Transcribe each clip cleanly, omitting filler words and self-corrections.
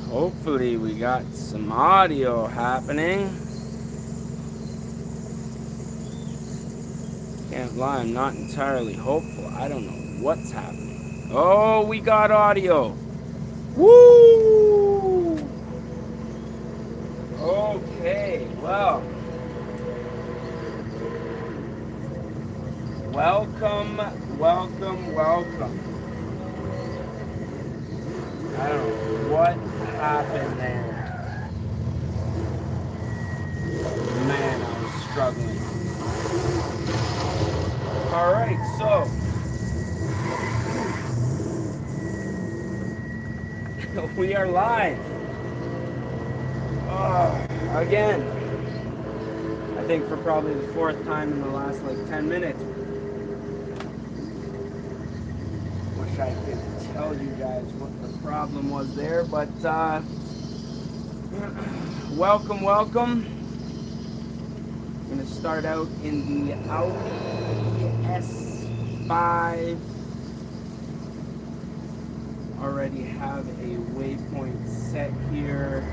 Hopefully we got some audio happening. Can't lie, I'm not entirely hopeful. I don't know what's happening. Oh, we got audio. Woo! Okay, well. Welcome. I don't know what happened there. Man, I was struggling. Alright, so we are live. Again. I think for probably the fourth time in the last like 10 minutes. Wish I could tell you guys what the problem was there, but welcome. I'm going to start out in the Audi S5. Already have a waypoint set here.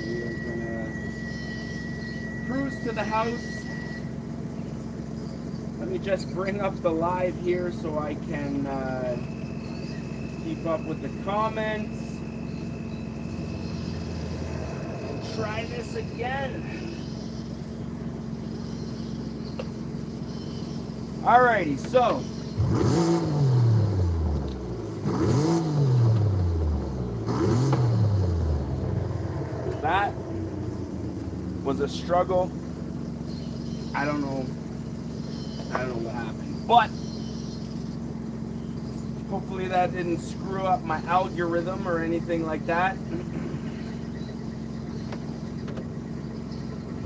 We're going to cruise to the house. Let me just bring up the live here so I can keep up with the comments. And try this again. Alrighty, so that was a struggle. I don't know what happened, but hopefully that didn't screw up my algorithm or anything like that.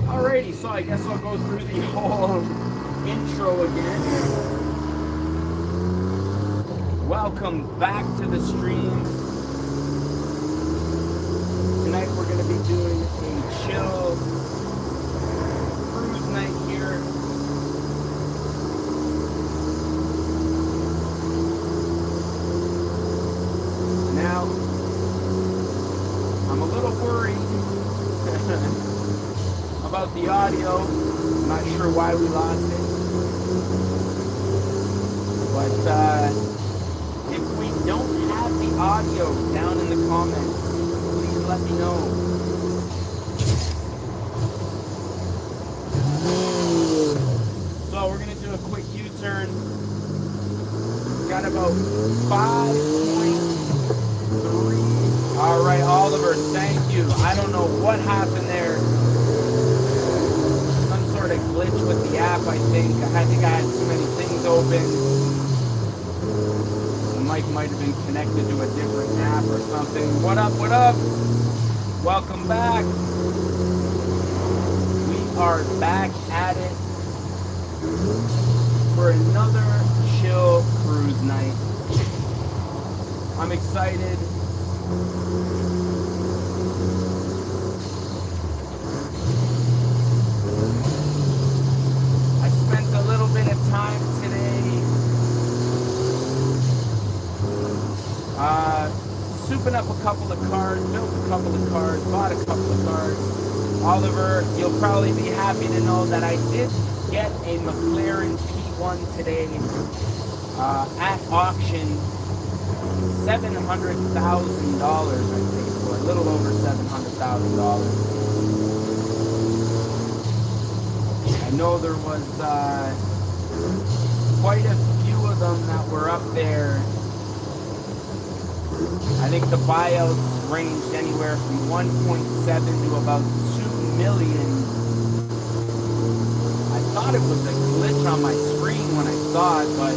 Alrighty, so I guess I'll go through the whole intro again. Welcome back to the stream. Tonight we're going to be doing a chill cruise night here. Now, I'm a little worried about the audio. I'm not sure why we lost it. But if we don't have the audio down in the comments, please let me know. So we're going to do a quick U-turn. Got about 5.3. All right, Oliver, thank you. I don't know what happened there. Some sort of glitch with the app, I think. I think I had too many things open. The mic might have been connected to a different app or something. What up? Welcome back. We are back at it for another chill cruise night. I'm excited. I spent a little bit of time today souping up a couple of cars, built a couple of cars, bought a couple of cars. Oliver, you'll probably be happy to know that I did get a McLaren P1 today at auction. $700,000 I paid for, a little over $700,000. I know there was quite a few of them that were up there. I think the buyouts ranged anywhere from 1.7 to about 2 million. I thought it was a glitch on my screen when I saw it, but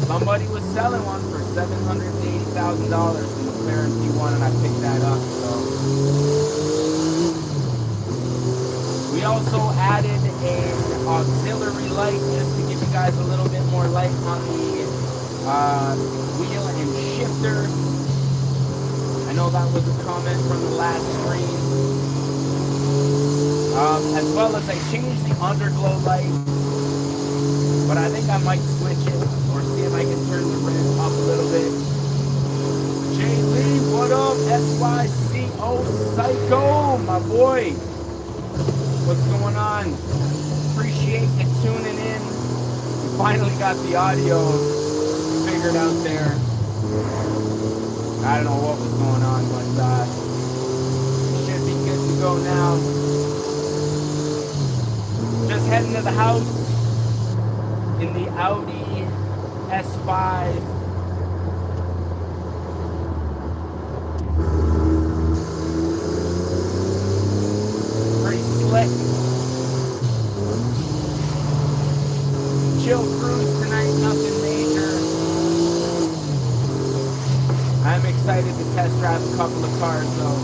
somebody was selling one for $780,000 in the McLaren P1, and I picked that up. So we also added an auxiliary light just to give you guys a little bit more light on the wheel and shifter. I know that was a comment from the last stream. As well as I changed the underglow light. but I think I might switch it or see if I can turn the red up a little bit. Jay Lee, what up? SYCO Psycho, my boy. What's going on? Appreciate you tuning in. We finally got the audio figured out there. I don't know what was going on, but should be good to go now. Just heading to the house in the Audi S5. Pretty slick. Chill cruise tonight, nothing major. I'm excited to test drive a couple of cars though.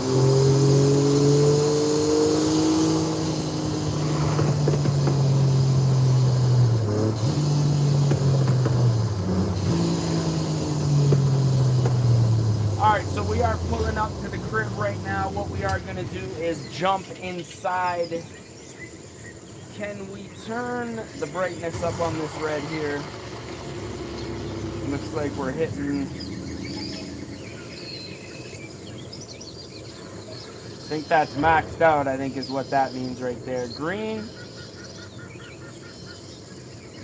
Alright, so we are pulling up to the crib right now. What we are going to do is jump inside. Can we turn the brightness up on this red here? Looks like we're hitting... I think that's maxed out, I think is what that means right there. Green.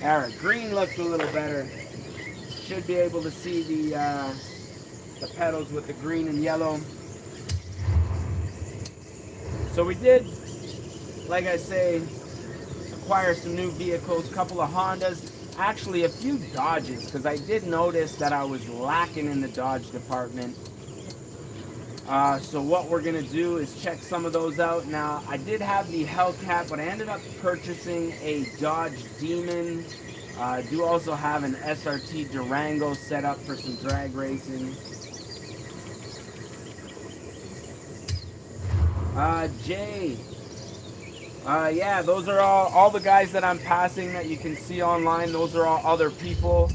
Alright, green looks a little better. Should be able to see the pedals with the green and yellow. So we did, like I say, acquire some new vehicles, a couple of Hondas, actually a few Dodges, because I did notice that I was lacking in the Dodge department. So what we're going to do is check some of those out. Now, I did have the Hellcat, but I ended up purchasing a Dodge Demon. I do also have an SRT Durango set up for some drag racing. Jay. Yeah, those are all the guys that I'm passing that you can see online. Those are all other people.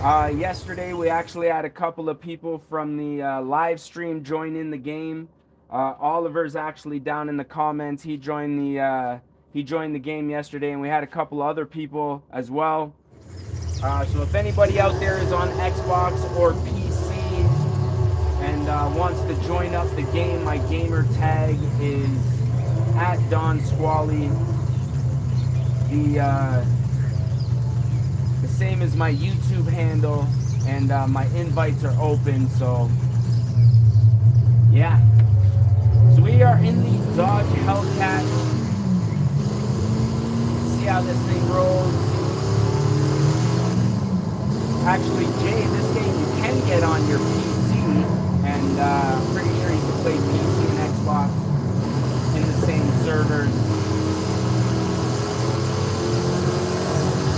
Yesterday we actually had a couple of people from the live stream join in the game. Oliver's actually down in the comments. He joined the game yesterday, and we had a couple other people as well. So if anybody out there is on Xbox or PC and wants to join up the game, my gamer tag is at DonSqually. The same as my YouTube handle, and my invites are open, so yeah. So we are in the Dodge Hellcat. See how this thing rolls. Actually, Jay, this game you can get on your PC, and I'm pretty sure you can play PC and Xbox in the same servers.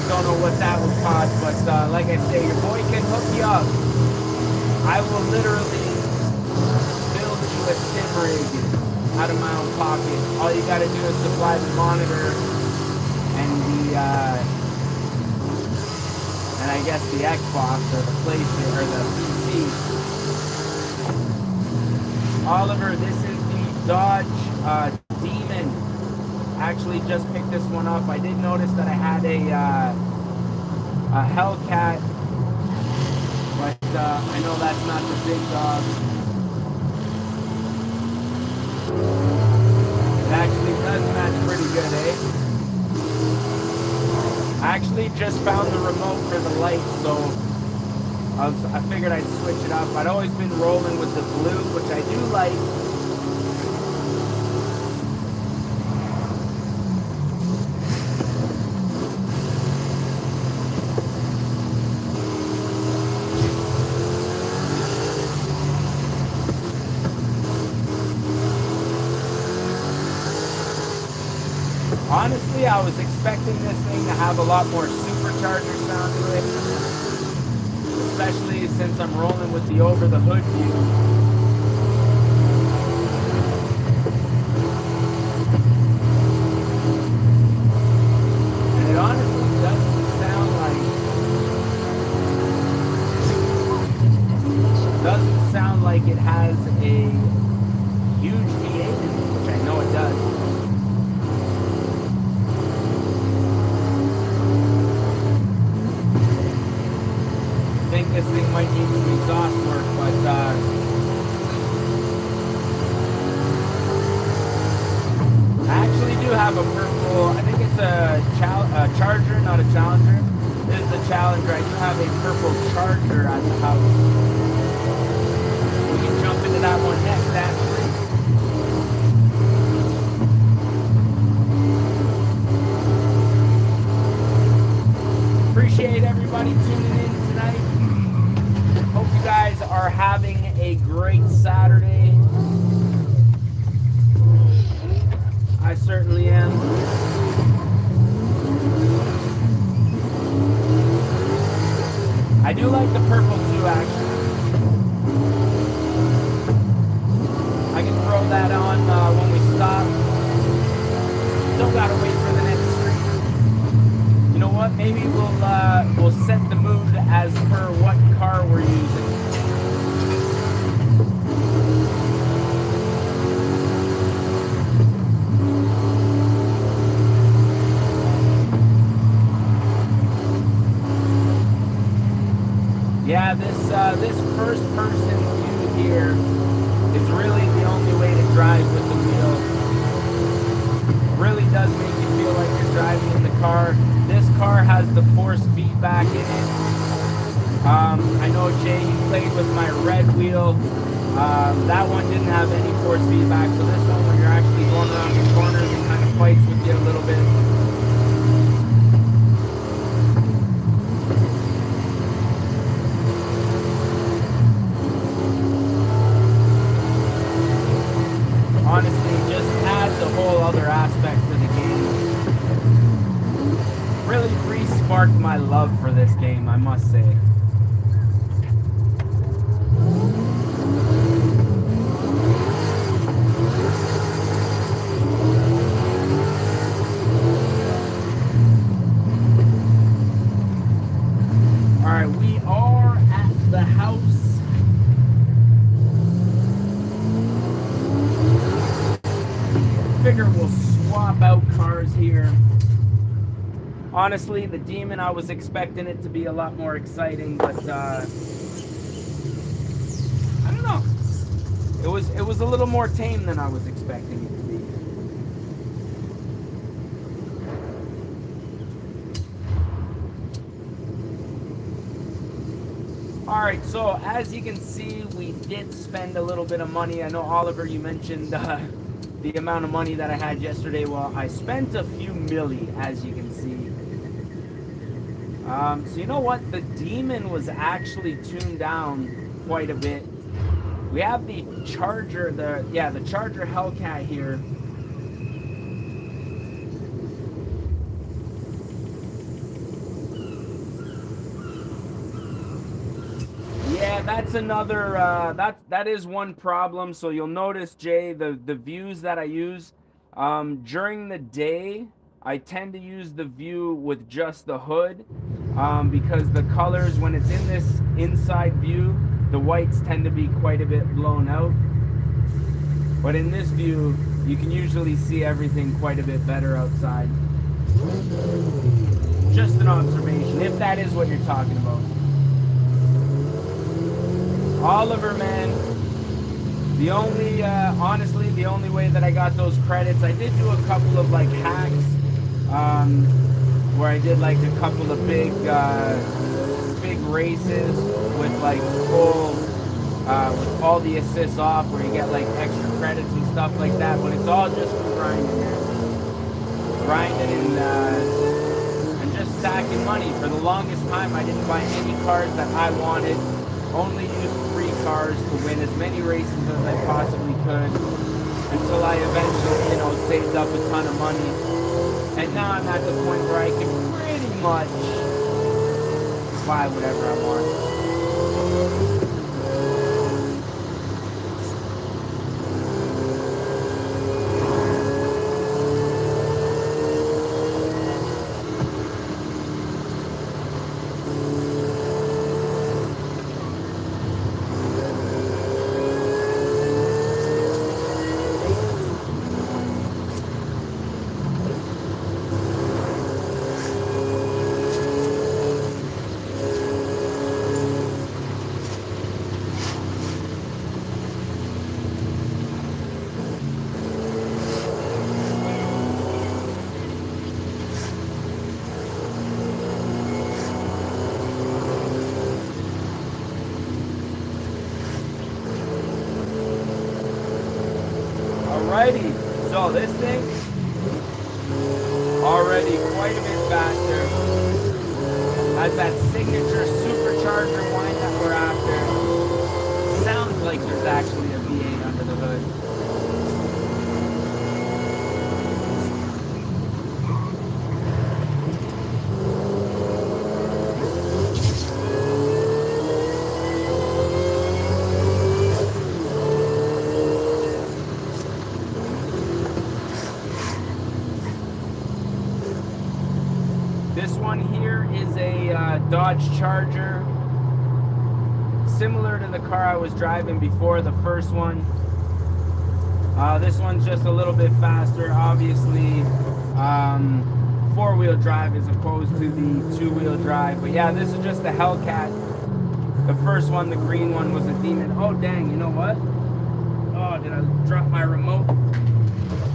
Don't know what that would cost, but like I say, your boy can hook you up. I will literally build you a sim rig out of my own pocket. All you gotta do is supply the monitor and I guess the Xbox or the PlayStation or the PC. Oliver, this is the Dodge Demon. Actually just picked this one up. I did notice that I had a Hellcat, but I know that's not the big dog. It actually does match pretty good, eh? I actually just found the remote for the light, so I figured I'd switch it up. I'd always been rolling with the blue, which I do like. Honestly, I was expecting this thing to have a lot more supercharger sound to it, especially since I'm rolling with the over-the-hood view. And it honestly doesn't sound like it has a huge V8 in it, which I know it does. this thing might need some exhaust work, but I actually do have a purple, I think it's a Charger, not a Challenger. This is the Challenger. I do have a purple Charger at the house. We can jump into that one next, actually. Appreciate everybody tuning in tonight. Hope you guys are having a great Saturday. I certainly am. I do like the purple too, actually. I can throw that on when we stop. Don't gotta wait for the next street. You know what? Maybe we'll set the mood as per what car we're using. Yeah, this first person view here is really the only way to drive with the wheel. Really does make you feel like you're driving in the car. This car has the force feedback in it. I know Jay, you played with my red wheel. That one didn't have any force feedback, so this one, when you're actually going around the corners, it kind of fights with you a little bit. Honestly, it just adds a whole other aspect to the game. Really re-sparked my love for this game, I must say. Alright, we are at the house. Figure we'll swap out cars here. Honestly, the Demon, I was expecting it to be a lot more exciting, but I don't know. It was a little more tame than I was expecting it to be. All right, so as you can see, we did spend a little bit of money. I know, Oliver, you mentioned the amount of money that I had yesterday. Well, I spent a few milli, as you can see. So you know what? The Demon was actually tuned down quite a bit. We have the Charger, the Charger Hellcat here. Yeah, that's another, that is one problem. So you'll notice, Jay, the views that I use, during the day, I tend to use the view with just the hood, because the colors, when it's in this inside view, the whites tend to be quite a bit blown out. But in this view, you can usually see everything quite a bit better outside. Just an observation, if that is what you're talking about. Oliver, man, the only, honestly, the only way that I got those credits, I did do a couple of, like, hacks, where I did, like, a couple of big races with, like, full, with all the assists off, where you get, like, extra credits and stuff like that, but it's all just for grinding, man. Grinding and just stacking money. For the longest time, I didn't buy any cars that I wanted. Only used free cars to win as many races as I possibly could, until I eventually, you know, saved up a ton of money. And now I'm at the point where I can pretty much buy whatever I want. Oh, this thing already quite a bit faster. Has that signature supercharger whine that we're after. Sounds like there's actually a V8 under the hood. This one here is a Dodge Charger, similar to the car I was driving before, the first one. This one's just a little bit faster, obviously four-wheel drive as opposed to the two-wheel drive. But yeah, this is just the Hellcat. The first one, the green one, was a Demon. Oh dang, you know what? Oh, did I drop my remote?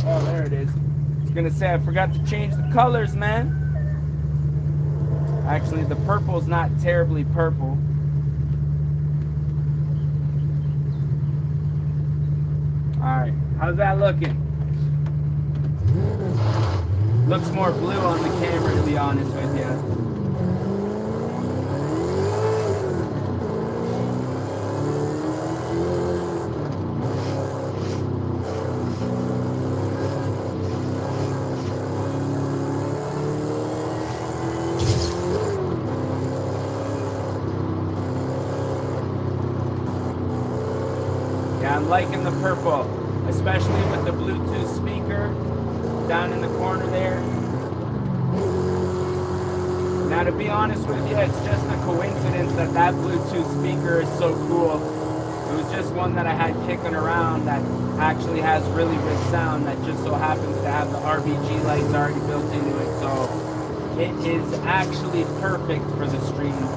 Oh, there it is. I was gonna say I forgot to change the colors, man. Actually, the purple's not terribly purple. Alright, how's that looking? Looks more blue on the camera, to be honest with you. I'm liking the purple, especially with the Bluetooth speaker down in the corner there. Now, to be honest with you, it's just a coincidence that that Bluetooth speaker is so cool. It was just one that I had kicking around that actually has really rich sound that just so happens to have the RBG lights already built into it. So it is actually perfect for the stream.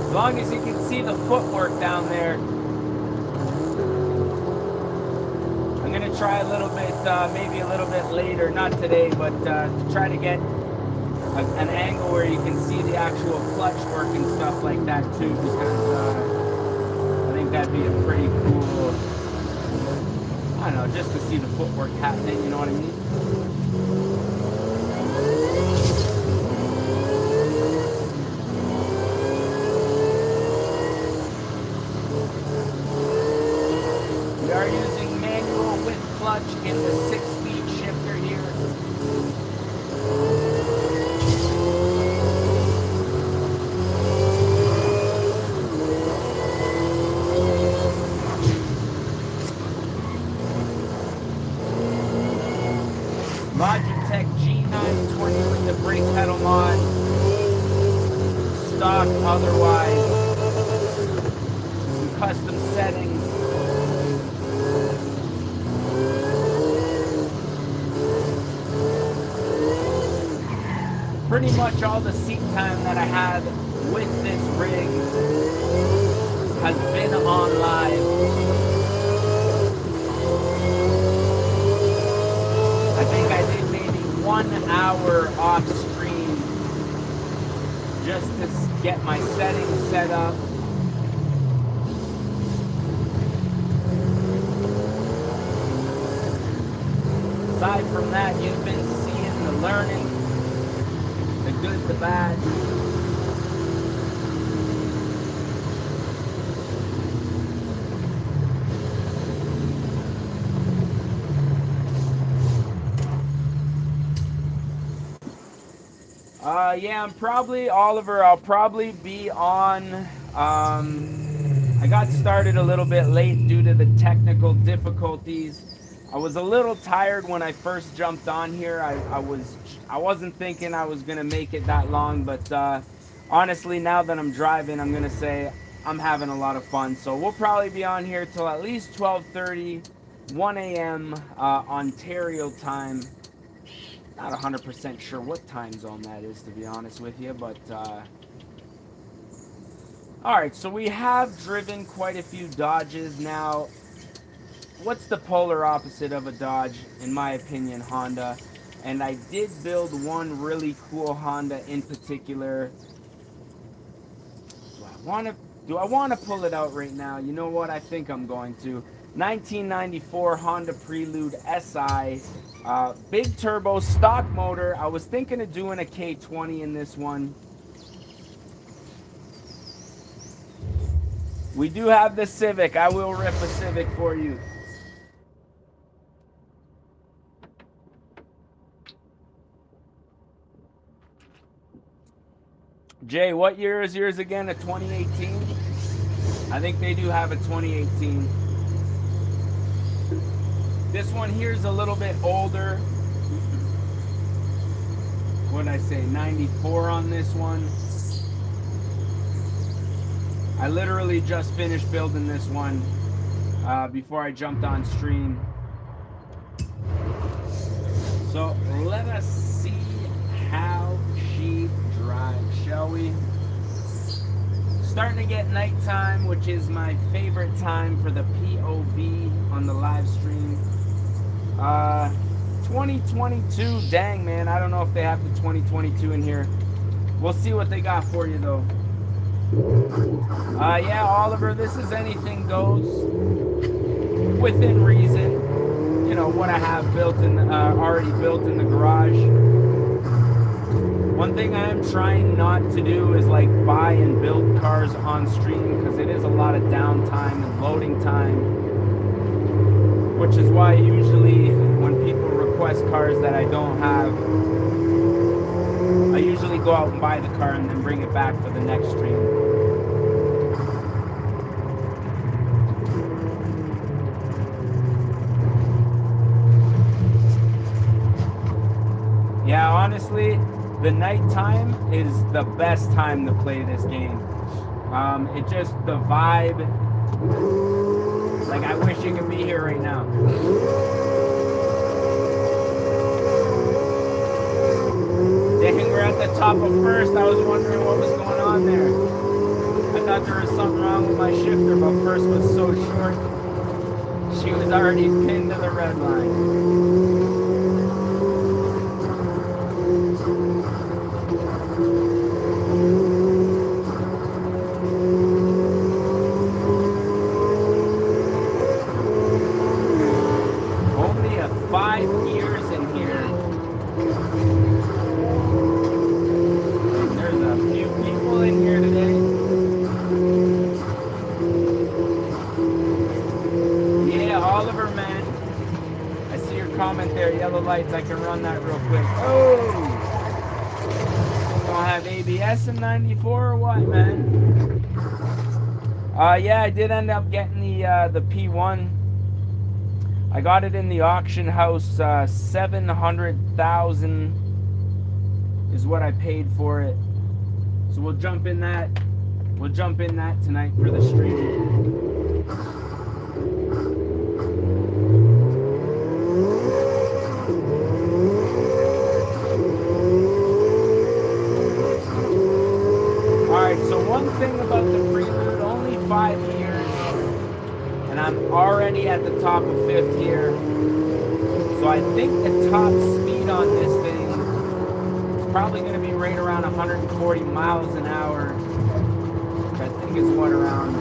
As long as you can see the footwork down there. I'm going to try a little bit, maybe a little bit later, not today, but to try to get an angle where you can see the actual clutch work and stuff like that too, because I think that'd be a pretty cool, I don't know, just to see the footwork happening, you know what I mean? We are using manual with clutch in the 6-speed shifter here. Logitech G920 with the brake pedal mod. Stock otherwise. Some custom settings. Pretty much all the seat time that I had with this rig has been on live. I think I did maybe 1 hour off stream just to get my settings set up. Aside from that, you've been seeing the learning. The good, the bad. Yeah, I'm probably, Oliver, I'll probably be on, I got started a little bit late due to the technical difficulties. I was a little tired when I first jumped on here. I wasn't thinking I was gonna make it that long, but honestly, now that I'm driving, I'm gonna say I'm having a lot of fun. So we'll probably be on here till at least 12:30, 1 a.m. Ontario time. Not 100% sure what time zone that is, to be honest with you, but alright, so we have driven quite a few Dodges now. What's the polar opposite of a Dodge, in my opinion? Honda. And I did build one really cool Honda in particular. Do I want to pull it out right now? You know what? I think I'm going to. 1994 Honda Prelude SI. Big turbo, stock motor. I was thinking of doing a K20 in this one. We do have the Civic. I will rip a Civic for you. Jay, what year is yours again? A 2018? I think they do have a 2018. This one here is a little bit older. What did I say? 94 on this one. I literally just finished building this one before I jumped on stream. So let us see how she drives, shall we? Starting to get nighttime, which is my favorite time for the POV on the live stream. 2022, dang man, I don't know if they have the 2022 in here. We'll see what they got for you though. Yeah, Oliver, this is anything goes within reason. You know what I have built in, already built in the garage. One thing I am trying not to do is like buy and build cars on stream, because it is a lot of downtime and loading time, which is why usually when people request cars that I don't have, I usually go out and buy the car and then bring it back for the next stream. Yeah, honestly, the nighttime is the best time to play this game. It just, the vibe, like I wish you could be here right now. Dang, we're at the top of first. I was wondering what was going on there. I thought there was something wrong with my shifter, but first was so short. She was already pinned to the red line. Lights, I can run that real quick. Oh! Don't have ABS in 94 or what, man? Yeah, I did end up getting the P1. I got it in the auction house. 700,000 is what I paid for it. So we'll jump in that. We'll jump in that tonight for the stream. One thing about the Prelude, only 5 years, and I'm already at the top of 5th here. So I think the top speed on this thing is probably going to be right around 140 miles an hour, which I think is what, around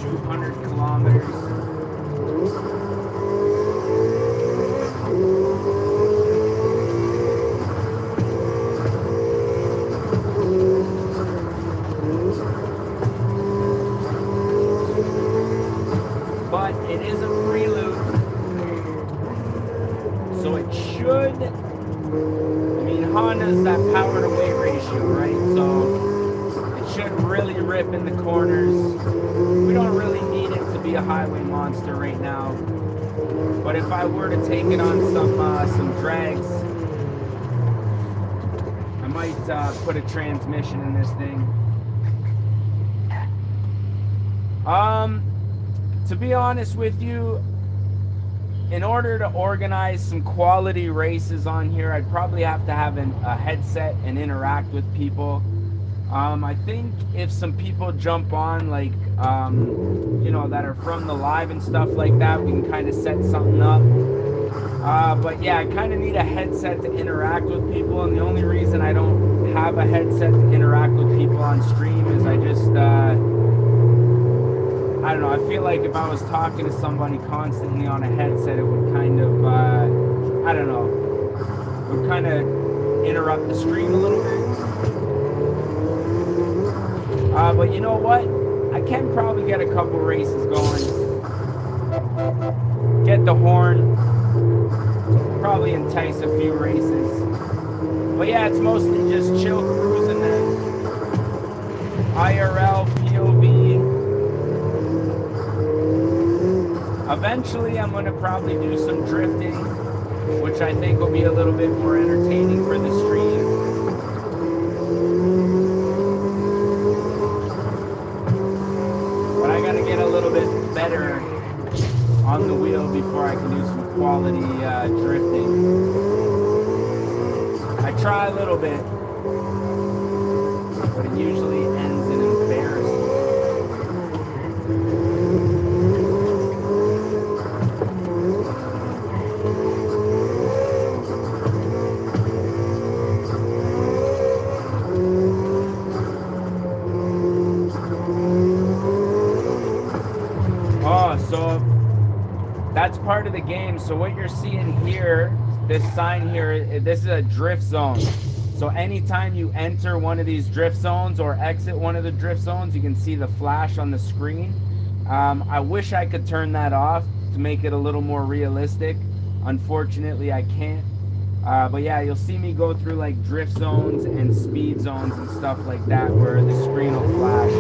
200 kilometers. It is a Prelude, so it should, I mean, Honda's that power to weight ratio, right? So it should really rip in the corners. We don't really need it to be a highway monster right now, but if I were to take it on some drags, I might put a transmission in this thing. To be honest with you, in order to organize some quality races on here, I'd probably have to have a headset and interact with people. I think if some people jump on, like, you know, that are from the live and stuff like that, we can kind of set something up. But yeah, I kind of need a headset to interact with people, and the only reason I don't have a headset to interact with people on stream is I just, I don't know, I feel like if I was talking to somebody constantly on a headset, it would kind of, I don't know, would kind of interrupt the stream a little bit. But you know what? I can probably get a couple races going. Get the horn. Probably entice a few races. But yeah, it's mostly just chill cruising then. IRL, POV. Eventually, I'm going to probably do some drifting, which I think will be a little bit more entertaining for the stream. But I got to get a little bit better on the wheel before I can do some quality drifting. I try a little bit, but it usually ends in embarrassment. Oh, so that's part of the game. So what you're seeing here, this sign here, this is a drift zone. So anytime you enter one of these drift zones or exit one of the drift zones, you can see the flash on the screen. I wish I could turn that off to make it a little more realistic. Unfortunately, I can't. But yeah, you'll see me go through like drift zones and speed zones and stuff like that where the screen will flash.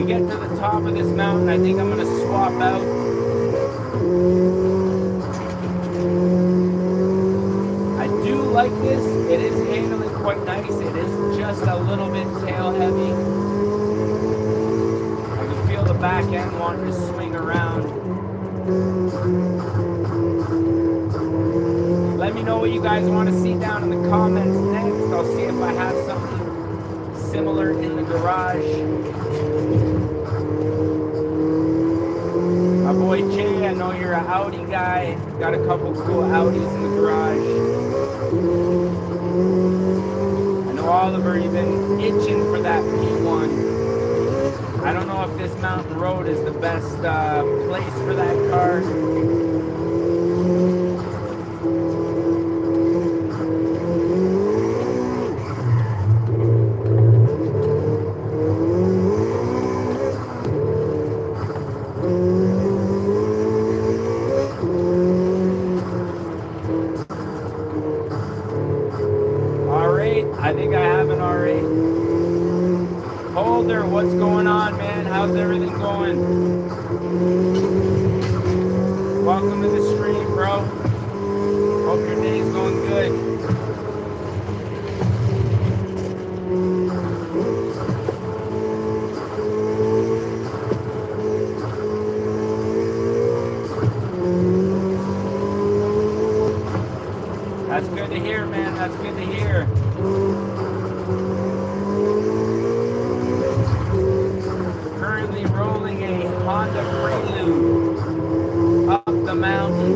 Get to the top of this mountain, I think I'm going to swap out. I do like this. It is handling quite nice. It is just a little bit tail heavy. I can feel the back end wanting to swing around. Let me know what you guys want to see down in the comments next. I'll see if I have something similar in the garage. My boy Jay, I know you're an Audi guy. Got a couple cool Audis in the garage. I know Oliver, you've been itching for that P1. I don't know if this mountain road is the best place for that car. I think I have an R8. Holder, what's going on, man? How's everything going? Welcome to the stream, bro. Hope your day's going good. That's good to hear, man. That's good to hear. Currently rolling a Honda Prelude up the mountain.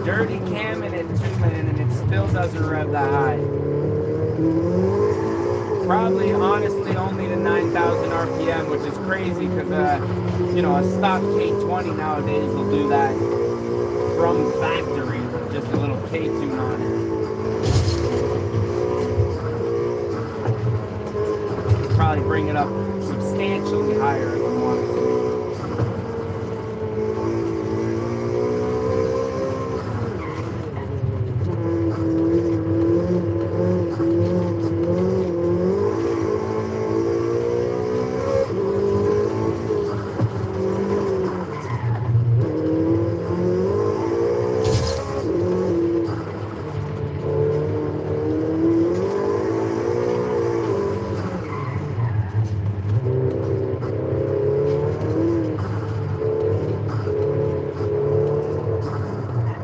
Dirty cam in it too, man, and it still doesn't rev that high. Probably, honestly, only to 9,000 RPM, which is crazy because, you know, a stock K20 nowadays will do that from factory with just a little K-tune on it. Probably bring it up substantially higher if I wanted to.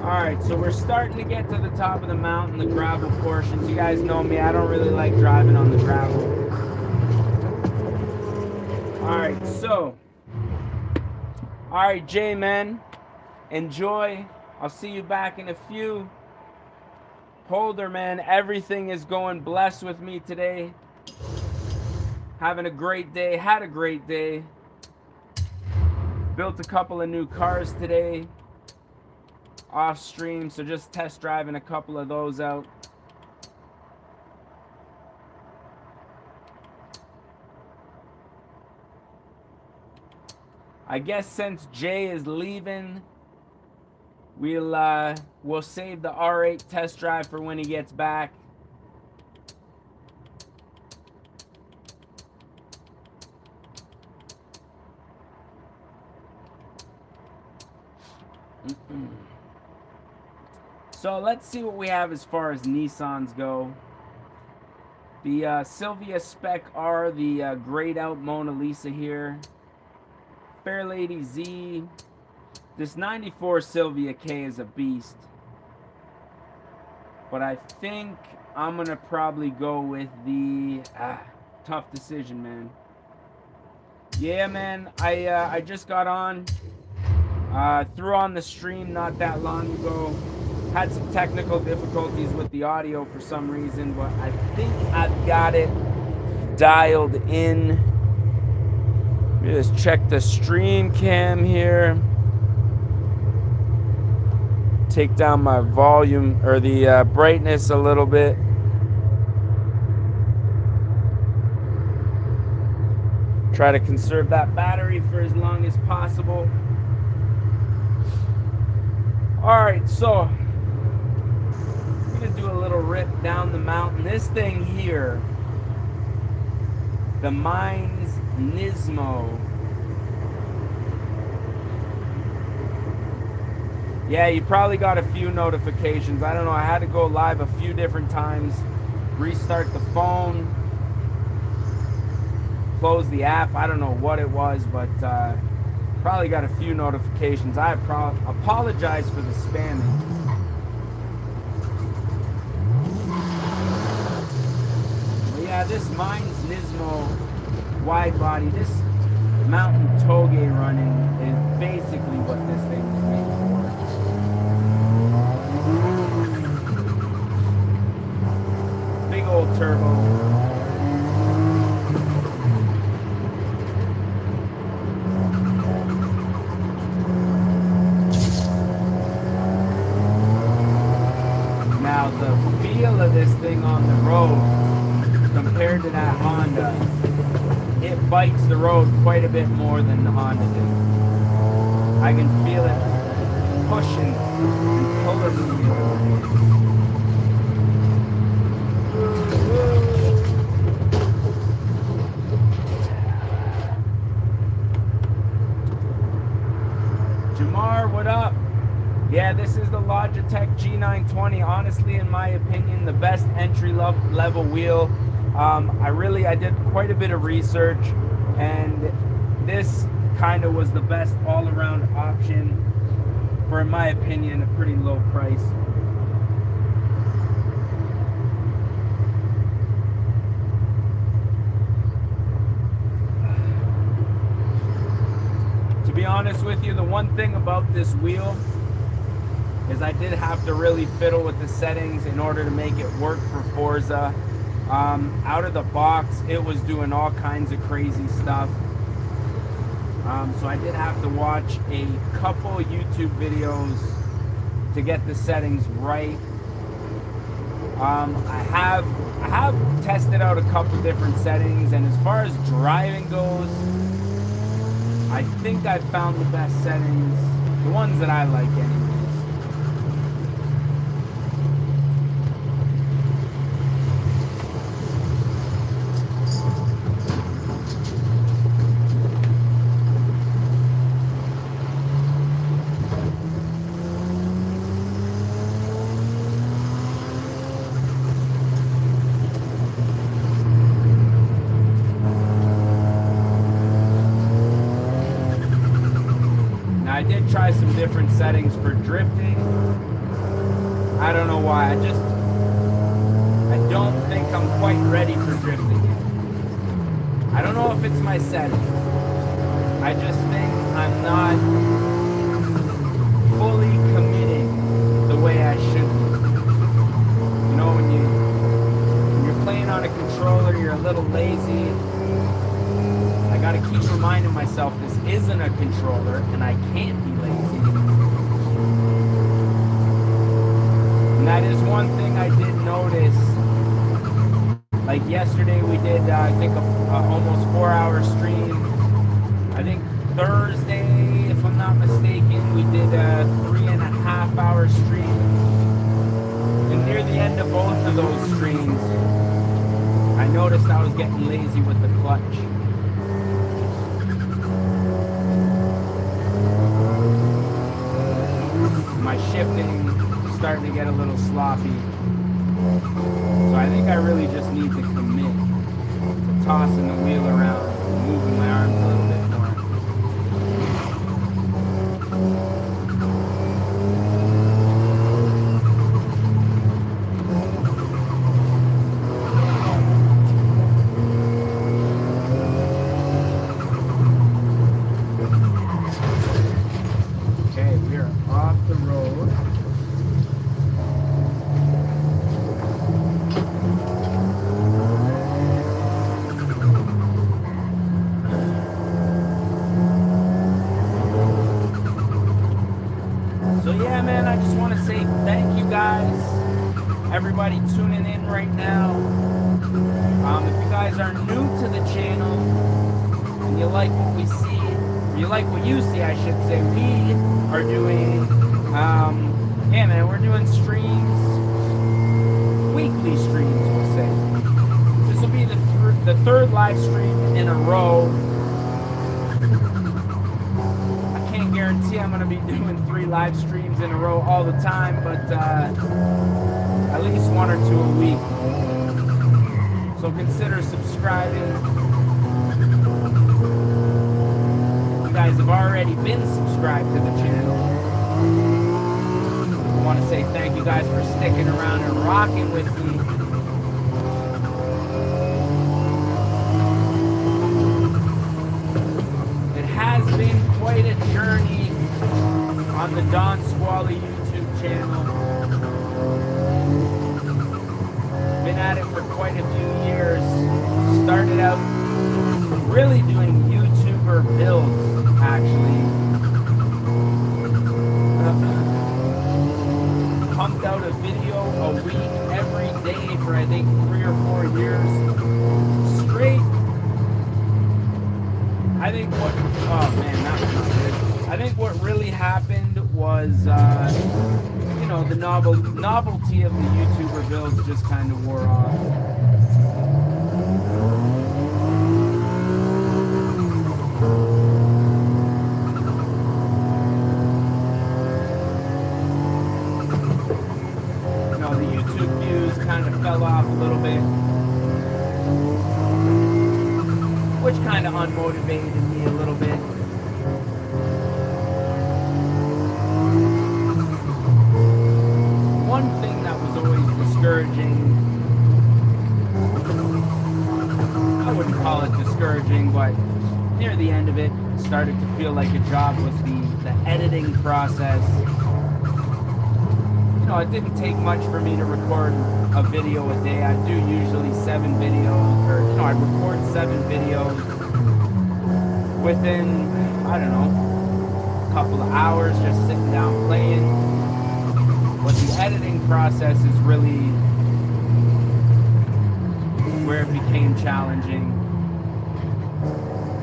Alright, so we're starting to get to the top of the mountain, the gravel portions. You guys know me, I don't really like driving on the gravel. Alright, so. Alright, Jay, man. Enjoy. I'll see you back in a few. Holder, man, everything is going blessed with me today. Having a great day, had a great day. Built a couple of new cars today. Off stream, so just test driving a couple of those out. I guess since Jay is leaving, we'll save the R8 test drive for when he gets back. So let's see what we have as far as Nissans go. The Silvia Spec R, the grayed out Mona Lisa here. Fairlady Z. This 94 Silvia K is a beast. But I think I'm going to probably go with the... tough decision, man. Yeah, man. I just got on. Threw on the stream not that long ago. Had some technical difficulties with the audio for some reason, but I think I've got it dialed in. Let me just check the stream cam here. Take down my volume or the brightness a little bit. Try to conserve that battery for as long as possible. Alright, so I'm going to do a little rip down the mountain. This thing here, the Mines Nismo. Yeah, you probably got a few notifications. I don't know, I had to go live a few different times. Restart the phone. Close the app. I don't know what it was, but probably got a few notifications. I apologize for the spamming. But yeah, this Mines Nismo wide body, this mountain toge running is basically what this thing is made for. Big old turbo. Now the feel of this thing on the road compared to that Honda, it bites the road quite a bit more than the Honda did. I can feel it pushing and pulling me. Jamar, what up? Yeah, this is the Logitech G920. Honestly, in my opinion, the best entry-level wheel. I did quite a bit of research, and this kind of was the best all-around option for, in my opinion, a pretty low price. To be honest with you, the one thing about this wheel is I did have to really fiddle with the settings in order to make it work for Forza. Out of the box, it was doing all kinds of crazy stuff. So I did have to watch a couple YouTube videos to get the settings right. I have tested out a couple different settings, and as far as driving goes, I think I found the best settings, the ones that I like anyways. I did try some different settings for drifting. I don't know why. I don't think I'm quite ready for drifting yet. I don't know if it's my setting. I just think I'm not fully committing the way I should be. You know, when you're playing on a controller, you're a little lazy. I gotta keep reminding myself this isn't a controller and I can't be lazy. And that is one thing I did notice. Like yesterday we did, I think, almost 4-hour stream. I think Thursday, if I'm not mistaken, we did a 3.5-hour stream. And near the end of both of those streams, I noticed I was getting lazy with the clutch. My shifting is starting to get a little sloppy. So I think I really just need to commit to tossing the wheel around and moving my arms a little bit more. Okay, we are off the road. Everybody tuning in right now. If you guys are new to the channel and you like what we see, or you like what you see, I should say, we are doing, yeah, man, we're doing streams, weekly streams, we'll say. This will be the third live stream in a row. I can't guarantee I'm going to be doing 3 live streams in a row all the time, but at least 1 or 2 a week. So consider subscribing. You guys have already been subscribed to the channel. I want to say thank you guys for sticking around and rocking with me. It has been quite a journey on the DonSqually YouTube channel. Been at it for quite a few years. Started out really doing YouTuber builds, actually. Pumped out a video a week every day for I think 3 or 4 years straight. I think what, oh man, that was good. I think what really happened was, you know, the novelty of the YouTuber builds just kind of wore off. You know, the YouTube views kind of fell off a little bit, which kind of unmotivated me a little bit. One thing that was always discouraging, I wouldn't call it discouraging, but near the end of it, started to feel like a job was the editing process. You know, it didn't take much for me to record a video a day. I do usually 7 videos, or, you know, I record 7 videos within, I don't know, a couple of hours just sitting down playing. But the editing process is really where it became challenging.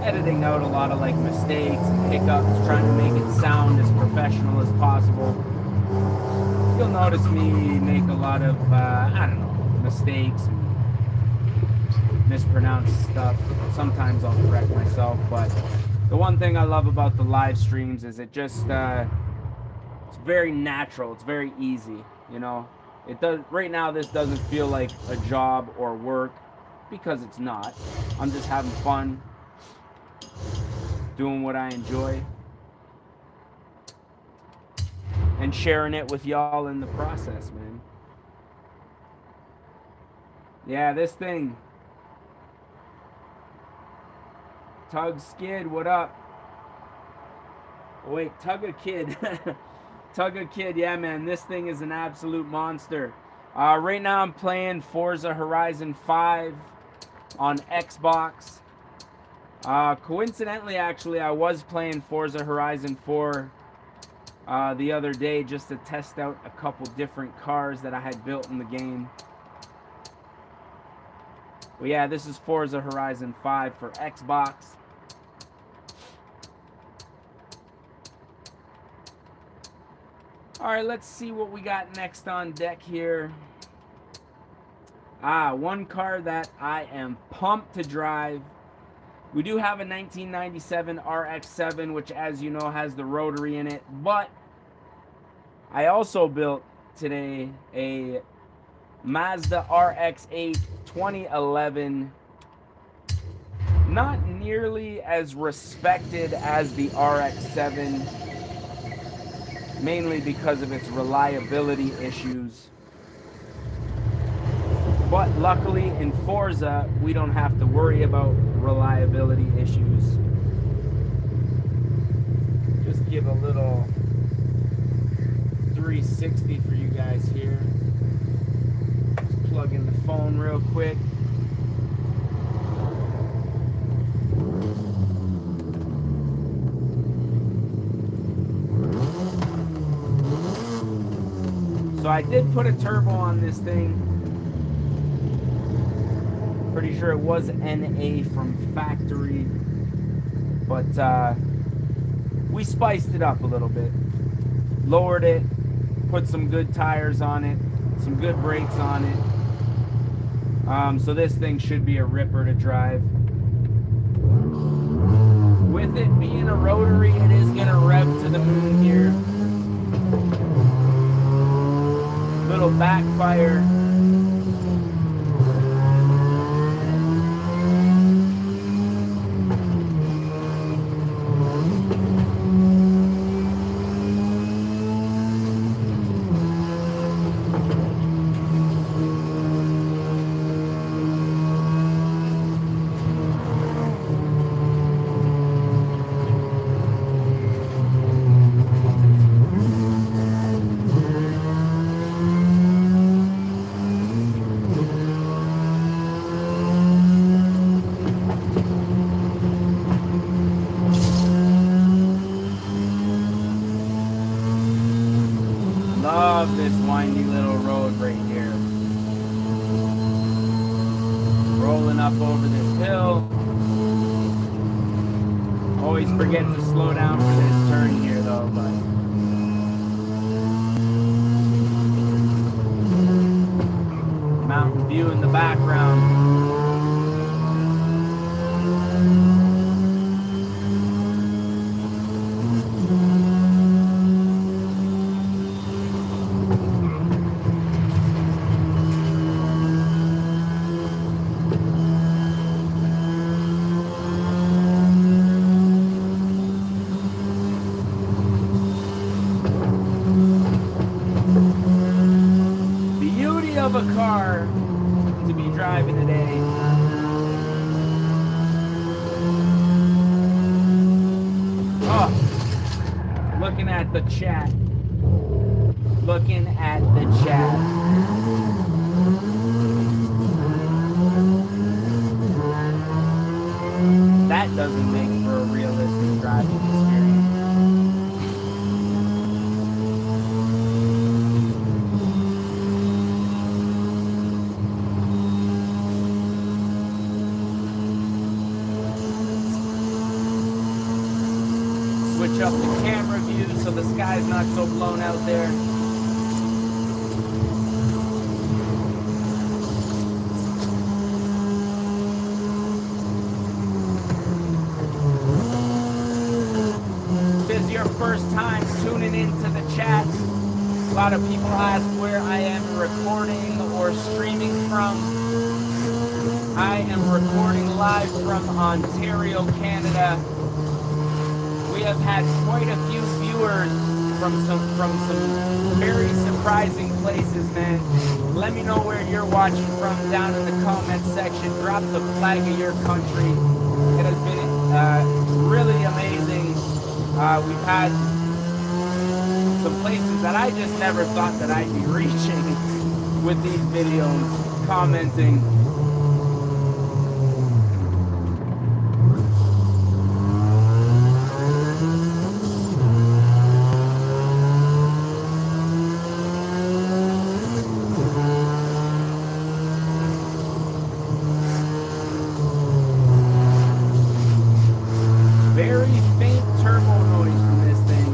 Editing out a lot of like mistakes and hiccups, trying to make it sound as professional as possible. You'll notice me make a lot of, I don't know, mistakes and mispronounce stuff. Sometimes I'll correct myself, but the one thing I love about the live streams is it just, it's very natural. It's very easy, you know. It does right now. This doesn't feel like a job or work because it's not. I'm just having fun, doing what I enjoy, and sharing it with y'all in the process, man. Yeah, this thing. Tug Skid, what up? Oh, wait, Tugga Kid. Tugga Kid, yeah, man, this thing is an absolute monster. Right now I'm playing Forza Horizon 5 on Xbox. Coincidentally, actually, I was playing Forza Horizon 4 the other day just to test out a couple different cars that I had built in the game. Well, yeah, this is Forza Horizon 5 for Xbox. All right, let's see what we got next on deck here. One car that I am pumped to drive. We do have a 1997 RX7, which, as you know, has the rotary in it. But I also built today a Mazda RX8 2011. Not nearly as respected as the RX7, mainly because of its reliability issues. But luckily in Forza, we don't have to worry about reliability issues. Just give a little 360 for you guys here. Just plug in the phone real quick. So I did put a turbo on this thing. Pretty sure it was NA from factory. But we spiced it up a little bit. Lowered it, put some good tires on it, some good brakes on it. So this thing should be a ripper to drive. With it being a rotary, it is gonna rev to the moon here. Little backfire. Love this windy little road right here. Rolling up over this hill. Always forget to slow down for this turn here though, but mountain view in the background. Of a car to be driving today. Oh, looking at the chat. Looking at the chat. That doesn't make for a realistic driving experience. Switch up the camera view so the sky's not so blown out there. If this is your first time tuning into the chat, a lot of people ask where I am recording or streaming from. I am recording live from Ontario, Canada. We have had quite a few viewers from some very surprising places, man. Let me know where you're watching from down in the comment section. Drop the flag of your country. It has been really amazing. We've had some places that I just never thought that I'd be reaching with these videos, commenting. Very faint turbo noise from this thing.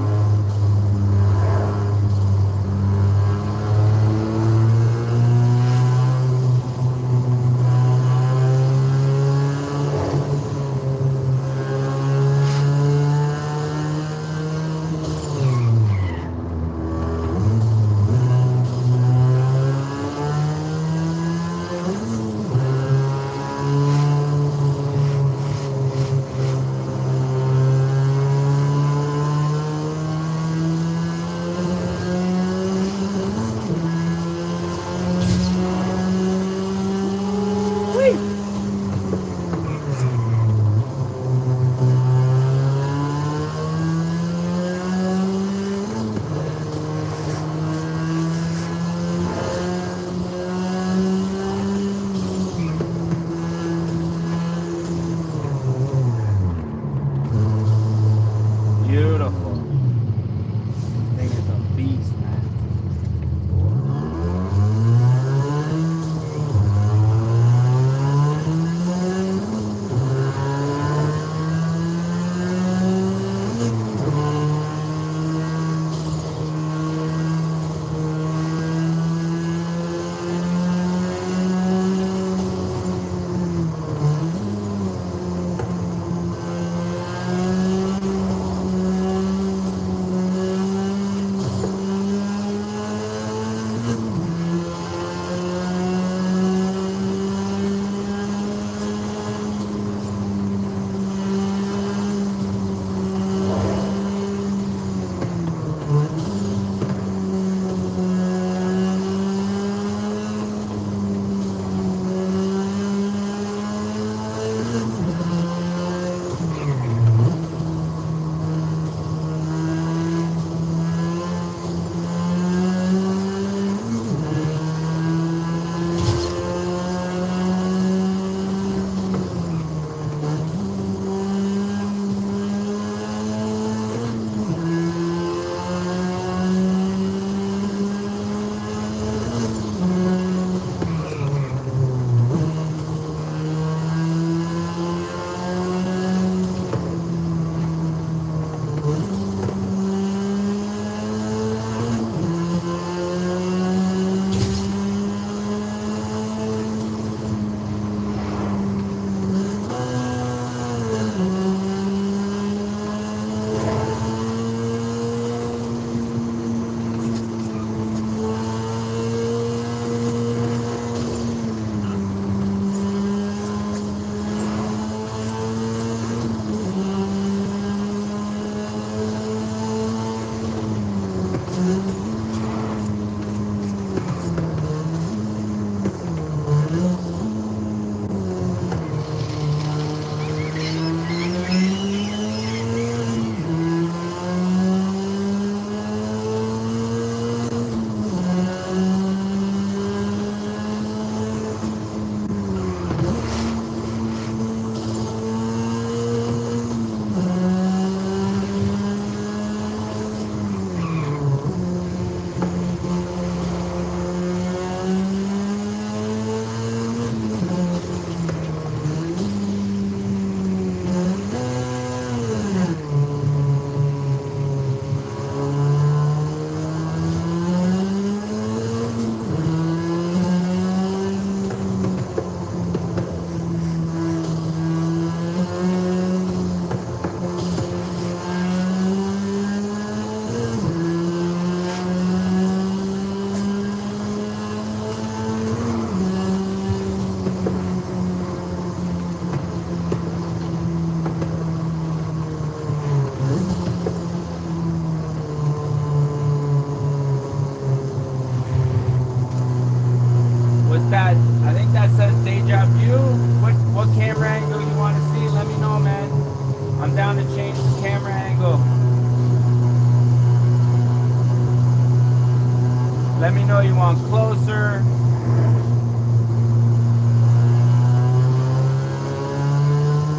that says Deja Vu. What camera angle you want to see? Let me know, man. I'm down to change the camera angle. Let me know you want closer.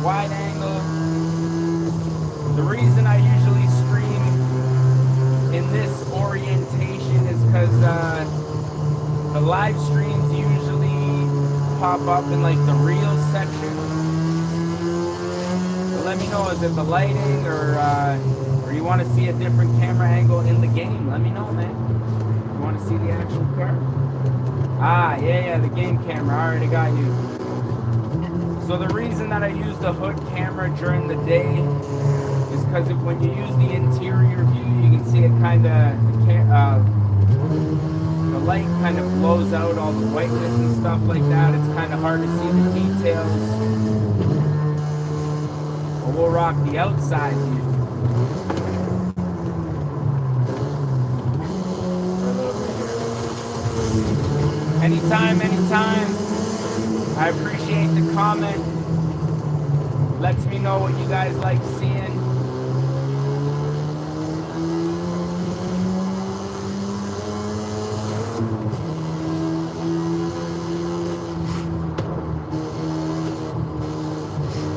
Wide angle. The reason I usually stream in this orientation is because the live streams usually pop up in like the Reels section. So let me know, is it the lighting or you want to see a different camera angle in the game? Let me know, man. You want to see the actual car? Ah, yeah, the game camera. I already got you. So the reason that I use the hood camera during the day is because when you use the interior view, you can see it kind of, the light kind of blows out all the whiteness and stuff like that. It's kind of hard to see the details. But we'll rock the outside view. Anytime. I appreciate the comment. Lets me know what you guys like seeing.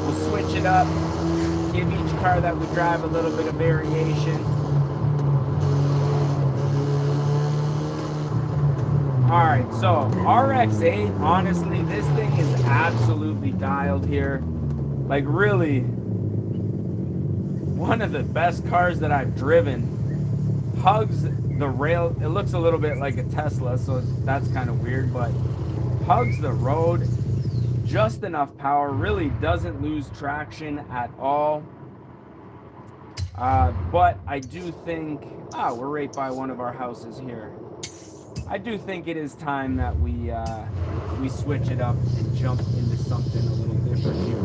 We'll switch it up. Give each car that we drive a little bit of variation. Alright, so RX8, honestly, this thing is absolutely dialed here. Like, really, one of the best cars that I've driven. Hugs the rail. It looks a little bit like a Tesla, so that's kind of weird, but hugs the road. Just enough power. Really doesn't lose traction at all. But I do think... we're right by one of our houses here. I do think it is time that we switch it up and jump into something a little different here.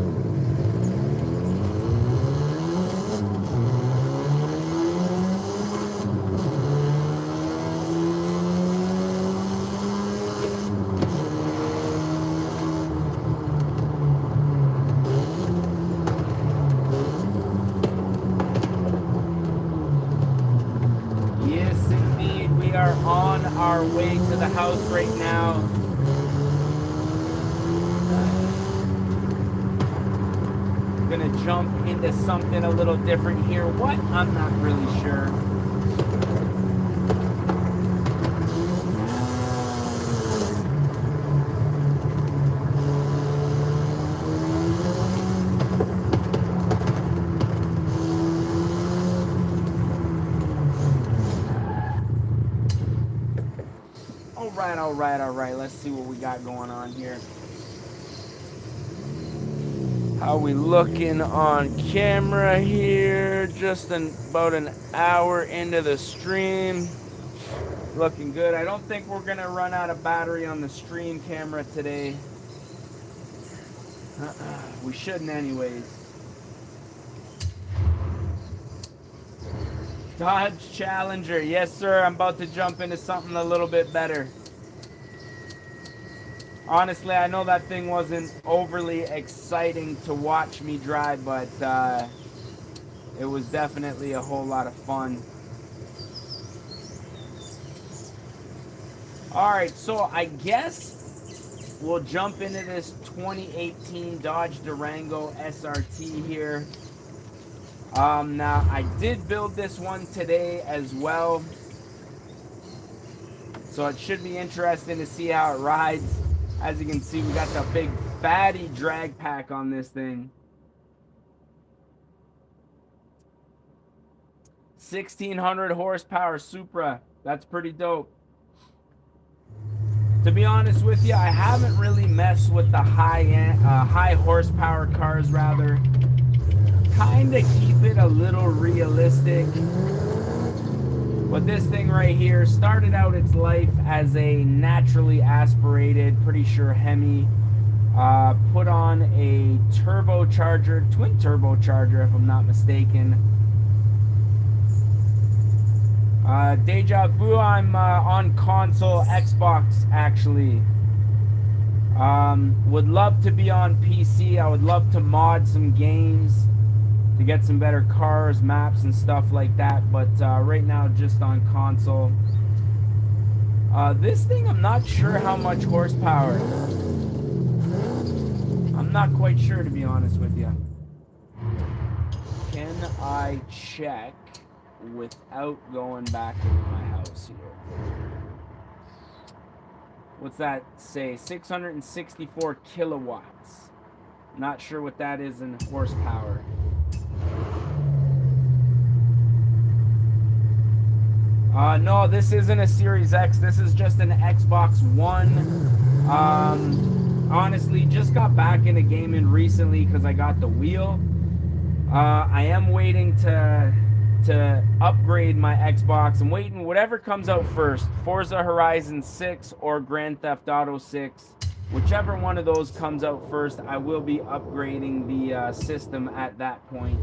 On our way to the house right now. Gonna jump into something a little different here. What? I'm not really sure. All right. Let's see what we got going on here. How we looking on camera here? Just about an hour into the stream. Looking good. I don't think we're gonna run out of battery on the stream camera today. We shouldn't anyways. Dodge Challenger. Yes, sir. I'm about to jump into something a little bit better. Honestly, I know that thing wasn't overly exciting to watch me drive, but it was definitely a whole lot of fun. Alright, so I guess we'll jump into this 2018 Dodge Durango SRT here. Now, I did build this one today as well, so it should be interesting to see how it rides. As you can see, we got the big fatty drag pack on this thing. 1600 horsepower Supra. That's pretty dope. To be honest with you, I haven't really messed with the high horsepower cars, rather. Kind of keep it a little realistic. But this thing right here started out its life as a naturally aspirated, pretty sure Hemi. Put on a turbocharger, twin turbocharger if I'm not mistaken. Deja Vu, I'm on console, Xbox actually. Would love to be on PC. I would love to mod some games to get some better cars, maps, and stuff like that. But right now, just on console. This thing, I'm not sure how much horsepower. I'm not quite sure, to be honest with you. Can I check without going back into my house here? What's that say? 664 kilowatts. Not sure what that is in horsepower. No, this isn't a Series X. This is just an Xbox One. Honestly, just got back into gaming recently because I got the wheel. I am waiting to upgrade my Xbox. I'm waiting whatever comes out first, Forza Horizon 6 or Grand Theft Auto 6. Whichever one of those comes out first, I will be upgrading the system at that point.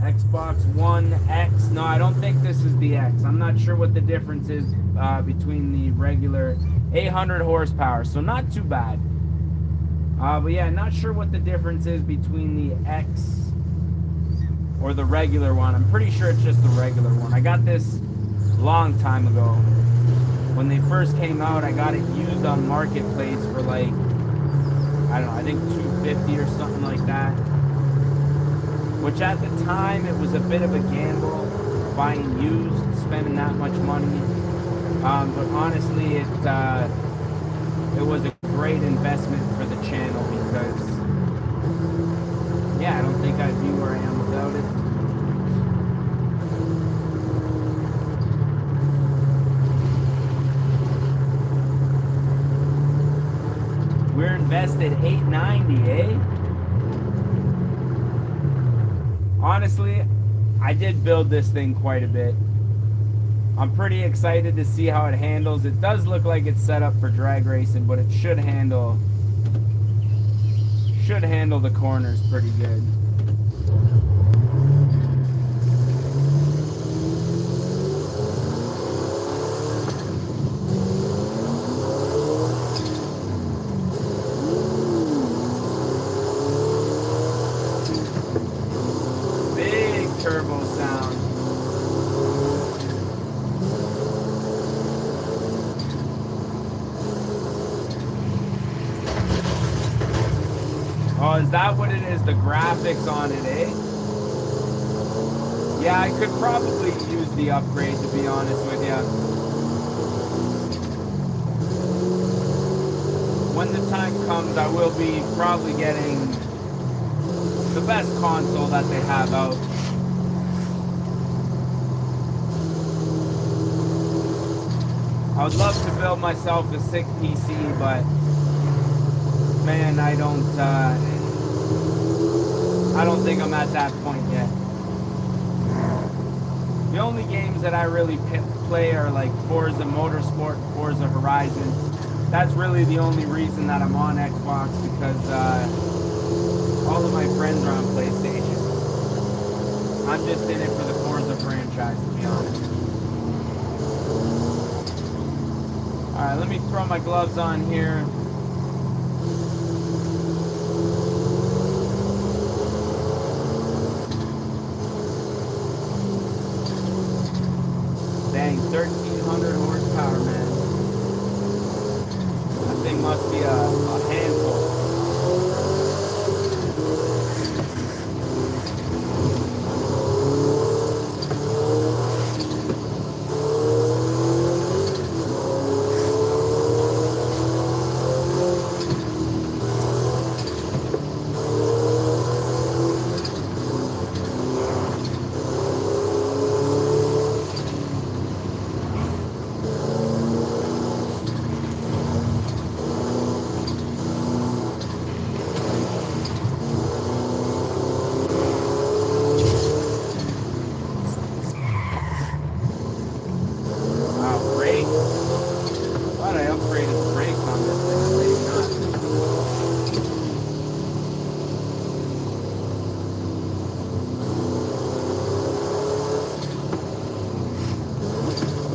Xbox One X. No, I don't think this is the X. I'm not sure what the difference is between the regular 800 horsepower, so not too bad. But yeah, not sure what the difference is between the X or the regular one. I'm pretty sure it's just the regular one. I got this a long time ago. When they first came out, I got it used on Marketplace for like, I don't know, I think $250 or something like that. Which at the time, it was a bit of a gamble, buying used, spending that much money. But honestly, it was a great investment for the channel because, yeah, I don't think I'd be where I am without it. We're invested $890, eh? Honestly, I did build this thing quite a bit. I'm pretty excited to see how it handles. It does look like it's set up for drag racing, but it should handle the corners pretty good. Big turbo sound. Oh, is that what it is? The graphics on it, eh? Yeah, I could probably use the upgrade, to be honest with you. When the time comes, I will be probably getting the best console that they have out. I would love to build myself a sick PC, but man, I don't think I'm at that point yet. The only games that I really play are like Forza Motorsport, Forza Horizon. That's really the only reason that I'm on Xbox, because all of my friends are on PlayStation. I'm just in it for the Forza franchise, to be honest. Alright, let me throw my gloves on here. Dang, 1,300 horsepower, man. That thing must be a handful.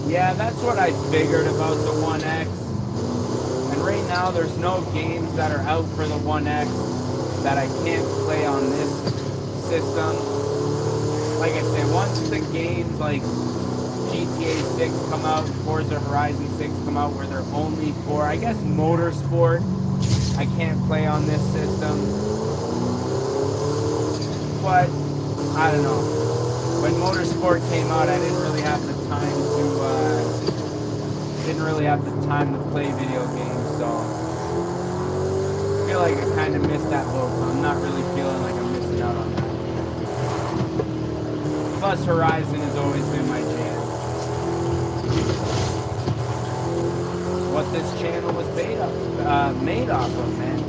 Yeah, that's what I figured about the One X. And right now, there's no games that are out for the One X that I can't play on this system. Like I said, once the games like GTA 6 come out, Forza Horizon 6 come out, where they're only for, I guess, motorsport, I can't play on this system. But, I don't know. When motorsport came out, I didn't really have the time to play video games, so I feel like I kind of missed that boat, so I'm not really feeling like I'm missing out on that. Plus, Horizon has always been my jam. What this channel was made off of, man.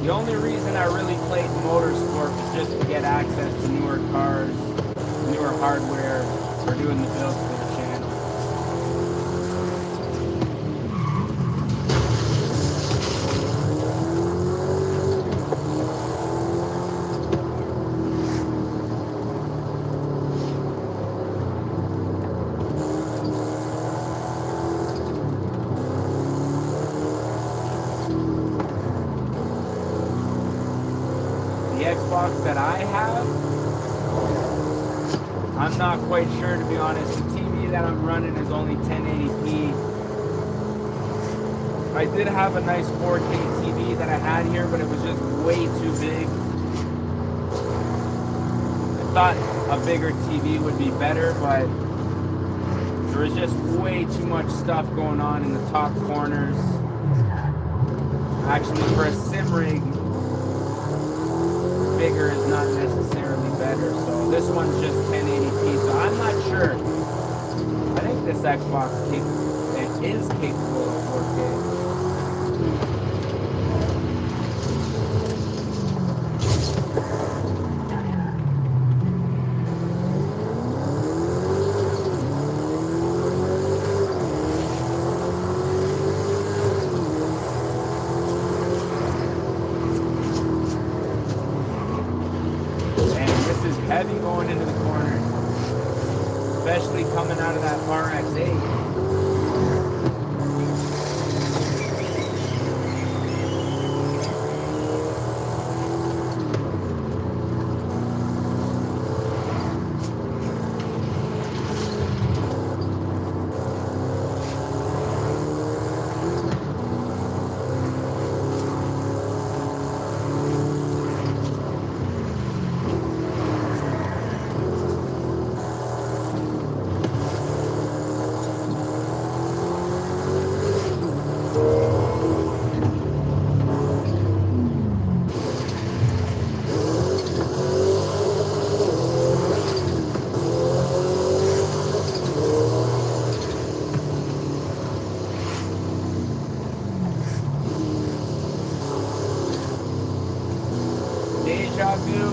The only reason I really played motorsport was just to get access to newer cars, newer hardware, for doing the builds for the channel. Xbox that I have, I'm not quite sure, to be honest. The TV that I'm running is only 1080p. I did have a nice 4K TV that I had here, but it was just way too big. I thought a bigger TV would be better, but there was just way too much stuff going on in the top corners. Actually, for a sim rig, bigger is not necessarily better, so this one's just 1080p, so I'm not sure. I think this Xbox is capable of 4K. Heavy going into the corner, especially coming out of that RX8.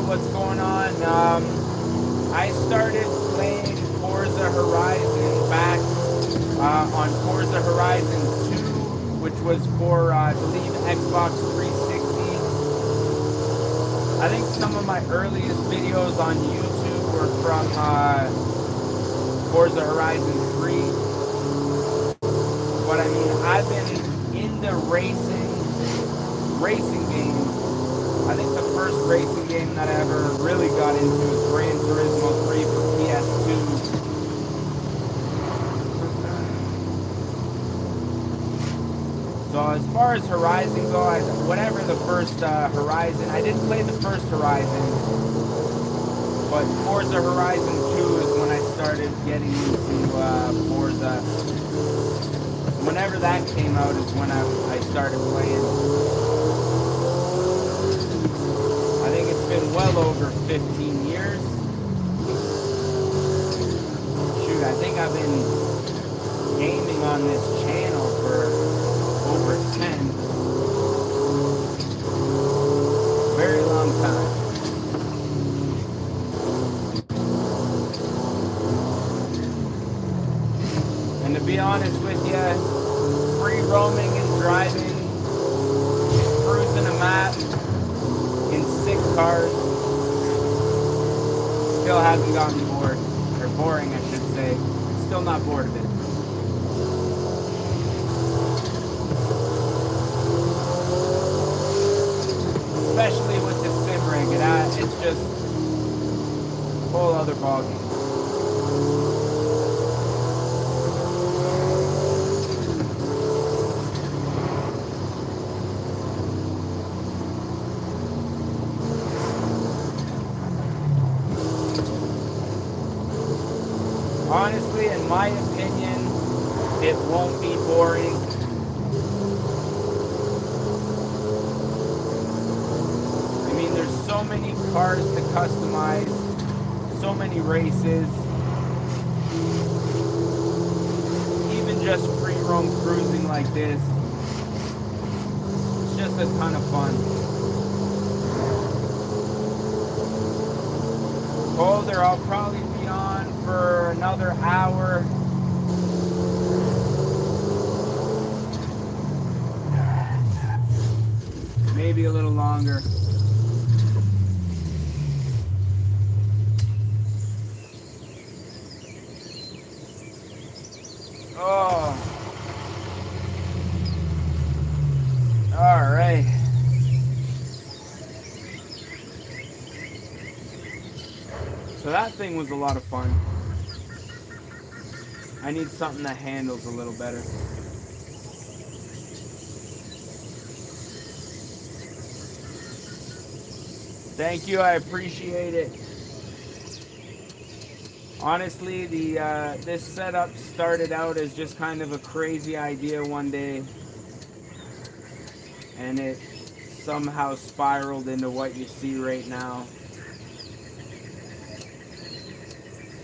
What's going on? I started playing Forza Horizon back on Forza Horizon 2, which was for, I believe, Xbox 360. I think some of my earliest videos on YouTube were from Forza Horizon 3. But I mean, I've been into racing games. I think the first racing game that I ever really got into was Gran Turismo 3 for PS2. So as far as Horizon goes, whatever the first Horizon, I didn't play the first Horizon, but Forza Horizon 2 is when I started getting into Forza. Whenever that came out is when I started playing. I think it's been well over 15 years. Shoot, I think I've been gaming on this channel for over 10. Very long time. And to be honest with you, free roaming and driving, cruising a map in 6 cars still hasn't gotten bored, or boring I should say. still not bored of it. Especially with this sim rig, it's just a whole other ballgame. Honestly, in my opinion, it won't be boring. I mean, there's so many cars to customize, so many races. Even just free roam cruising like this, it's just a ton of fun. Colder, I'll probably be on for another hour. Maybe a little longer. Oh. All right. So that thing was a lot of fun. I need something that handles a little better. Thank you, I appreciate it. Honestly, this setup started out as just kind of a crazy idea one day, and it somehow spiraled into what you see right now.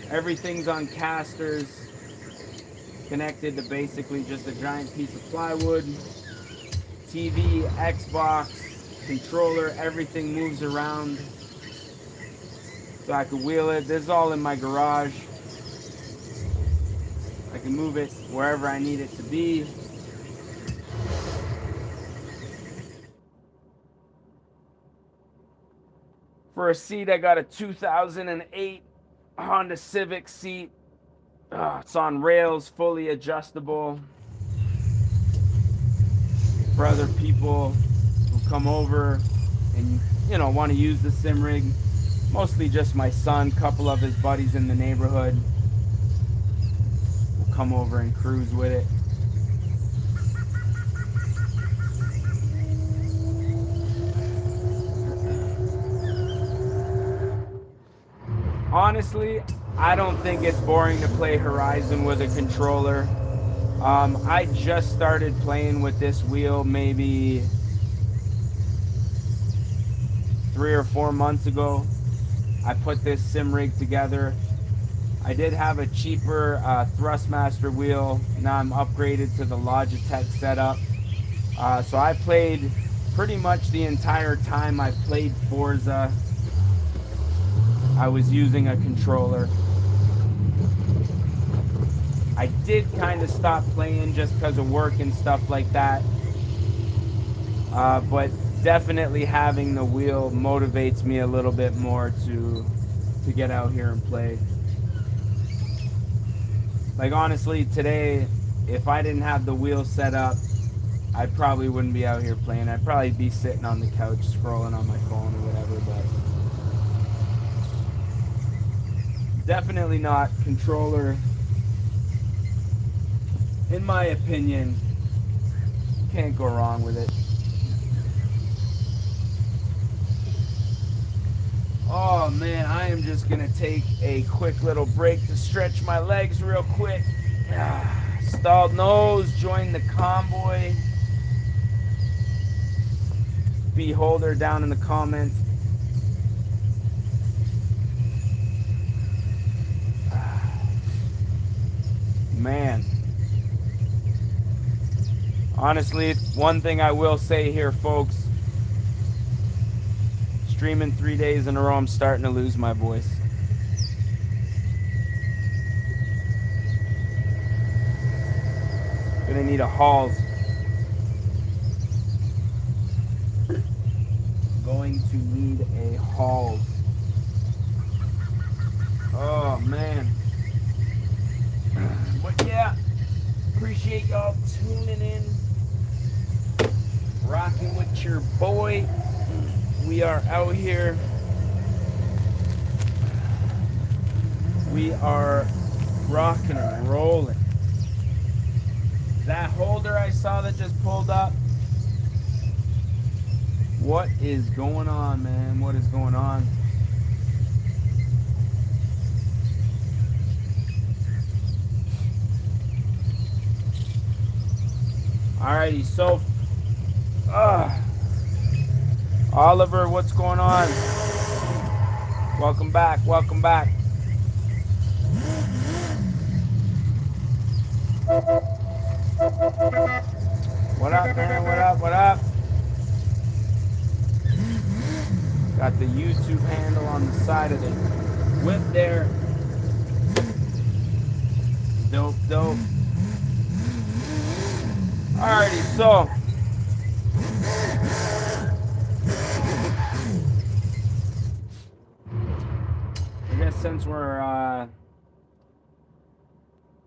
Everything's on casters, connected to basically just a giant piece of plywood. TV, Xbox, controller, everything moves around so I can wheel it. This is all in my garage. I can move it wherever I need it to be. For a seat, I got a 2008 Honda Civic seat. It's on rails, fully adjustable. For other people who come over and, you know, want to use the sim rig. Mostly just my son, couple of his buddies in the neighborhood will come over and cruise with it. Honestly, I don't think it's boring to play Horizon with a controller. I just started playing with this wheel maybe 3 or 4 months ago. I put this sim rig together. I did have a cheaper Thrustmaster wheel. Now I'm upgraded to the Logitech setup. So I played pretty much the entire time I played Forza. I was using a controller. I did kind of stop playing just because of work and stuff like that. But definitely having the wheel motivates me a little bit more to get out here and play. Like honestly, today, if I didn't have the wheel set up, I probably wouldn't be out here playing. I'd probably be sitting on the couch scrolling on my phone or whatever, but definitely not controller. In my opinion, can't go wrong with it. Oh man, I am just gonna take a quick little break to stretch my legs real quick. Stalled nose, join the convoy. Beholder down in the comments. Man. Honestly, one thing I will say here, folks. Streaming 3 days in a row, I'm starting to lose my voice. Gonna need a Halls. Going to need a Halls. Oh man. appreciate y'all tuning in, rocking with your boy. We are out here. We are rocking and rolling. That holder I saw that just pulled up. What is going on, man? What is going on? Alrighty, so Oliver, what's going on? Welcome back, welcome back. What up, man? What up, what up? Got the YouTube handle on the side of the whip there. Dope, dope. Alrighty, so I guess since we're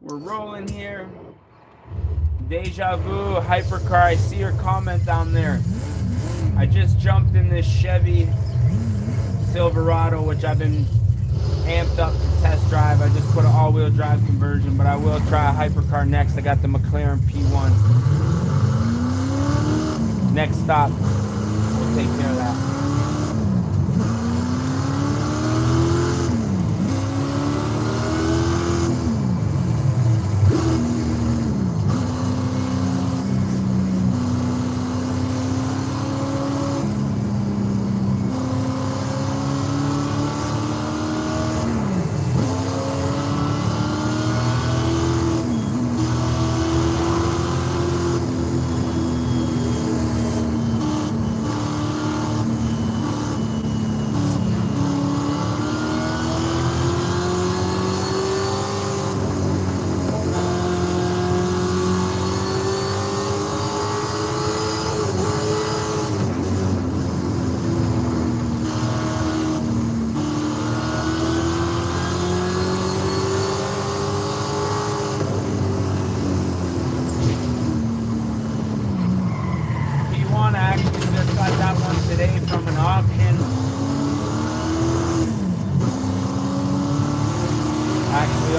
rolling here, Deja Vu, Hypercar, I see your comment down there. I just jumped in this Chevy Silverado, which I've been amped up to test drive. I just put an all-wheel drive conversion, but I will try a Hypercar next. I got the McLaren P1. Next stop, we'll take care of that.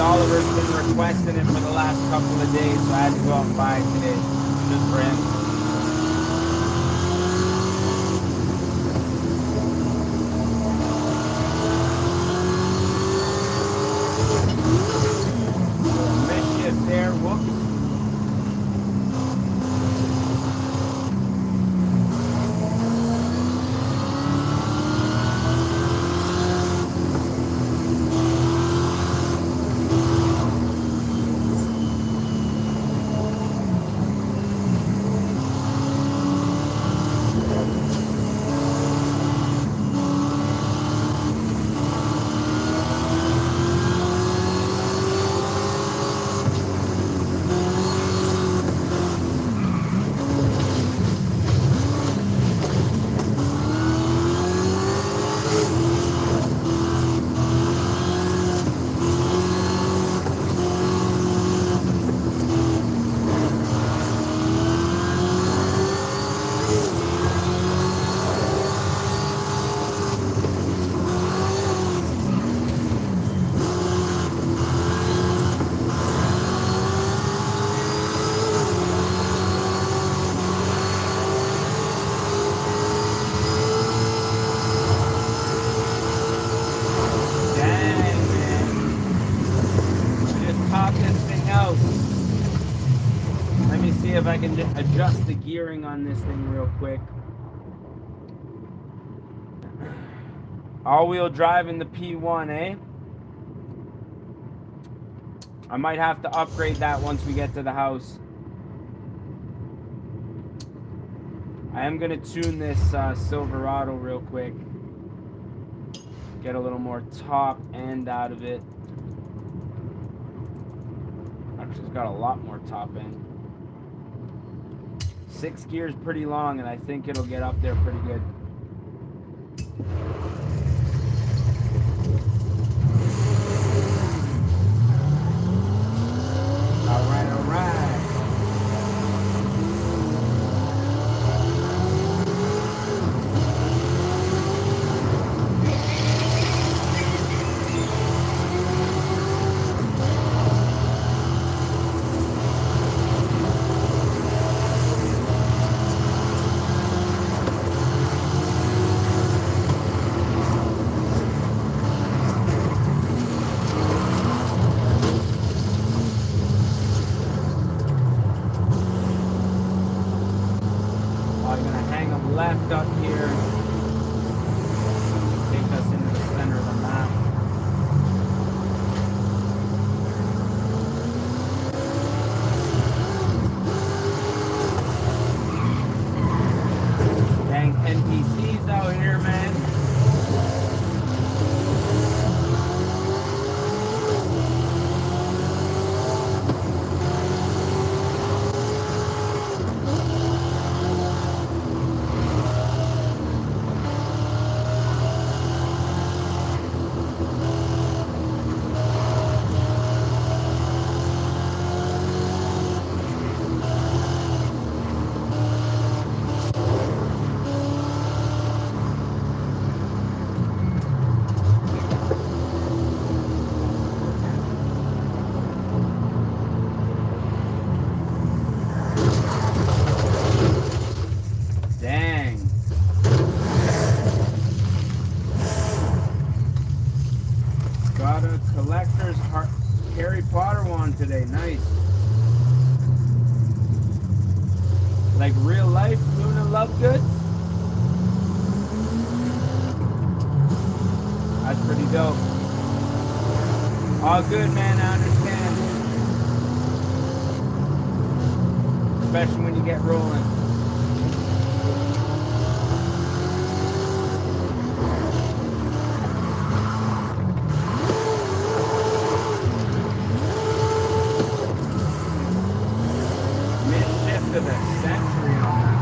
Oliver's been requesting it for the last couple of days, so I had to go out and buy it today, just for him. Mischief there, whoops. If I can adjust the gearing on this thing real quick. All-wheel drive in the P1, eh? I might have to upgrade that once we get to the house. I am going to tune this Silverado real quick. Get a little more top end out of it. Actually, it's got a lot more top end. 6 gears pretty long, and I think it'll get up there pretty good. All right, all right. on today. Nice. Like real life Luna Lovegoods. That's pretty dope. All good, man. I understand. Especially when you get rolling. Mid-shift of the century on that.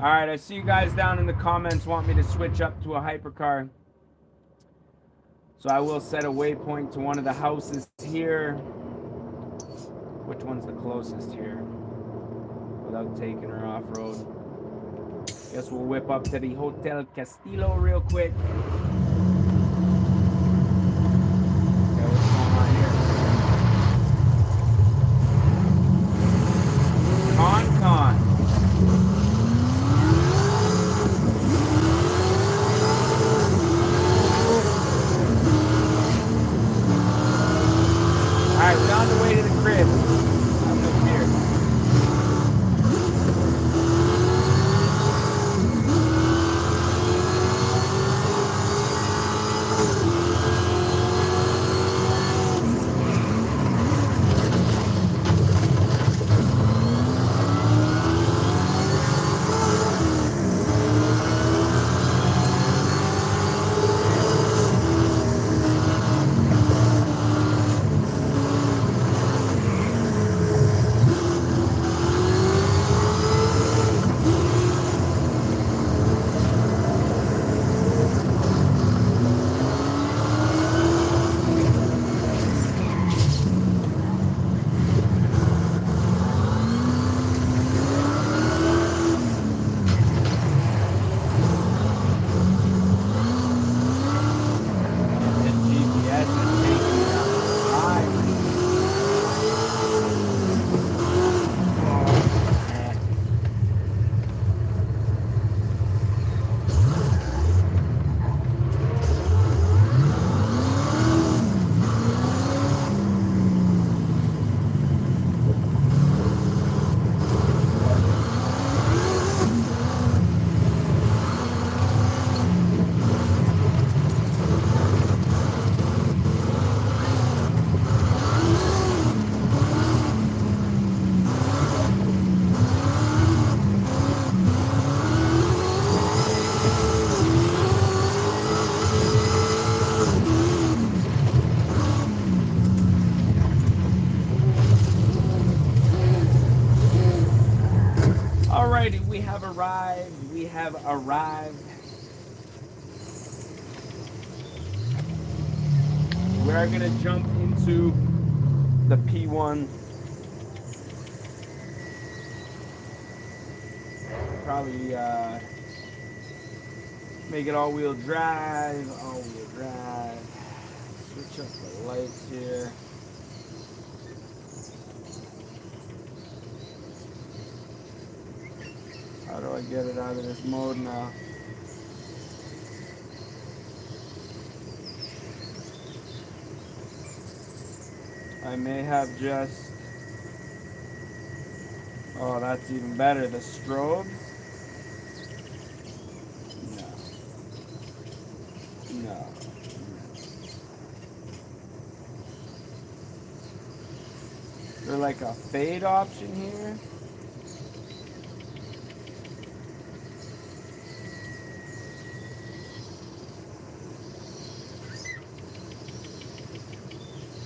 Alright, I see you guys down in the comments want me to switch up to a hypercar. So I will set a waypoint to one of the houses here. Which one's the closest here? Without taking her off-road. Guess we'll whip up to the Hotel Castillo real quick. Okay, what's going on here? Con. Alright, we're on the way to the crib. I'm no fear. Alrighty, we have arrived. We are gonna jump into the P1. Probably make it all-wheel drive. Switch up the lights here. How do I get it out of this mode now? I may have just... Oh, that's even better. The strobes? No. No. Is there like a fade option here?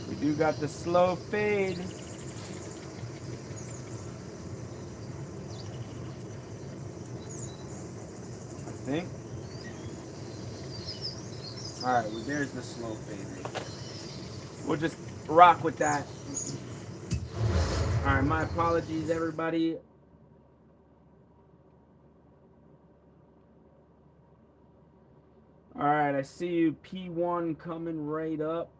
We do got the slow fade. I think. Alright, well there's the slow fade. We'll just rock with that. Alright, my apologies everybody. Alright, I see you. P1 coming right up.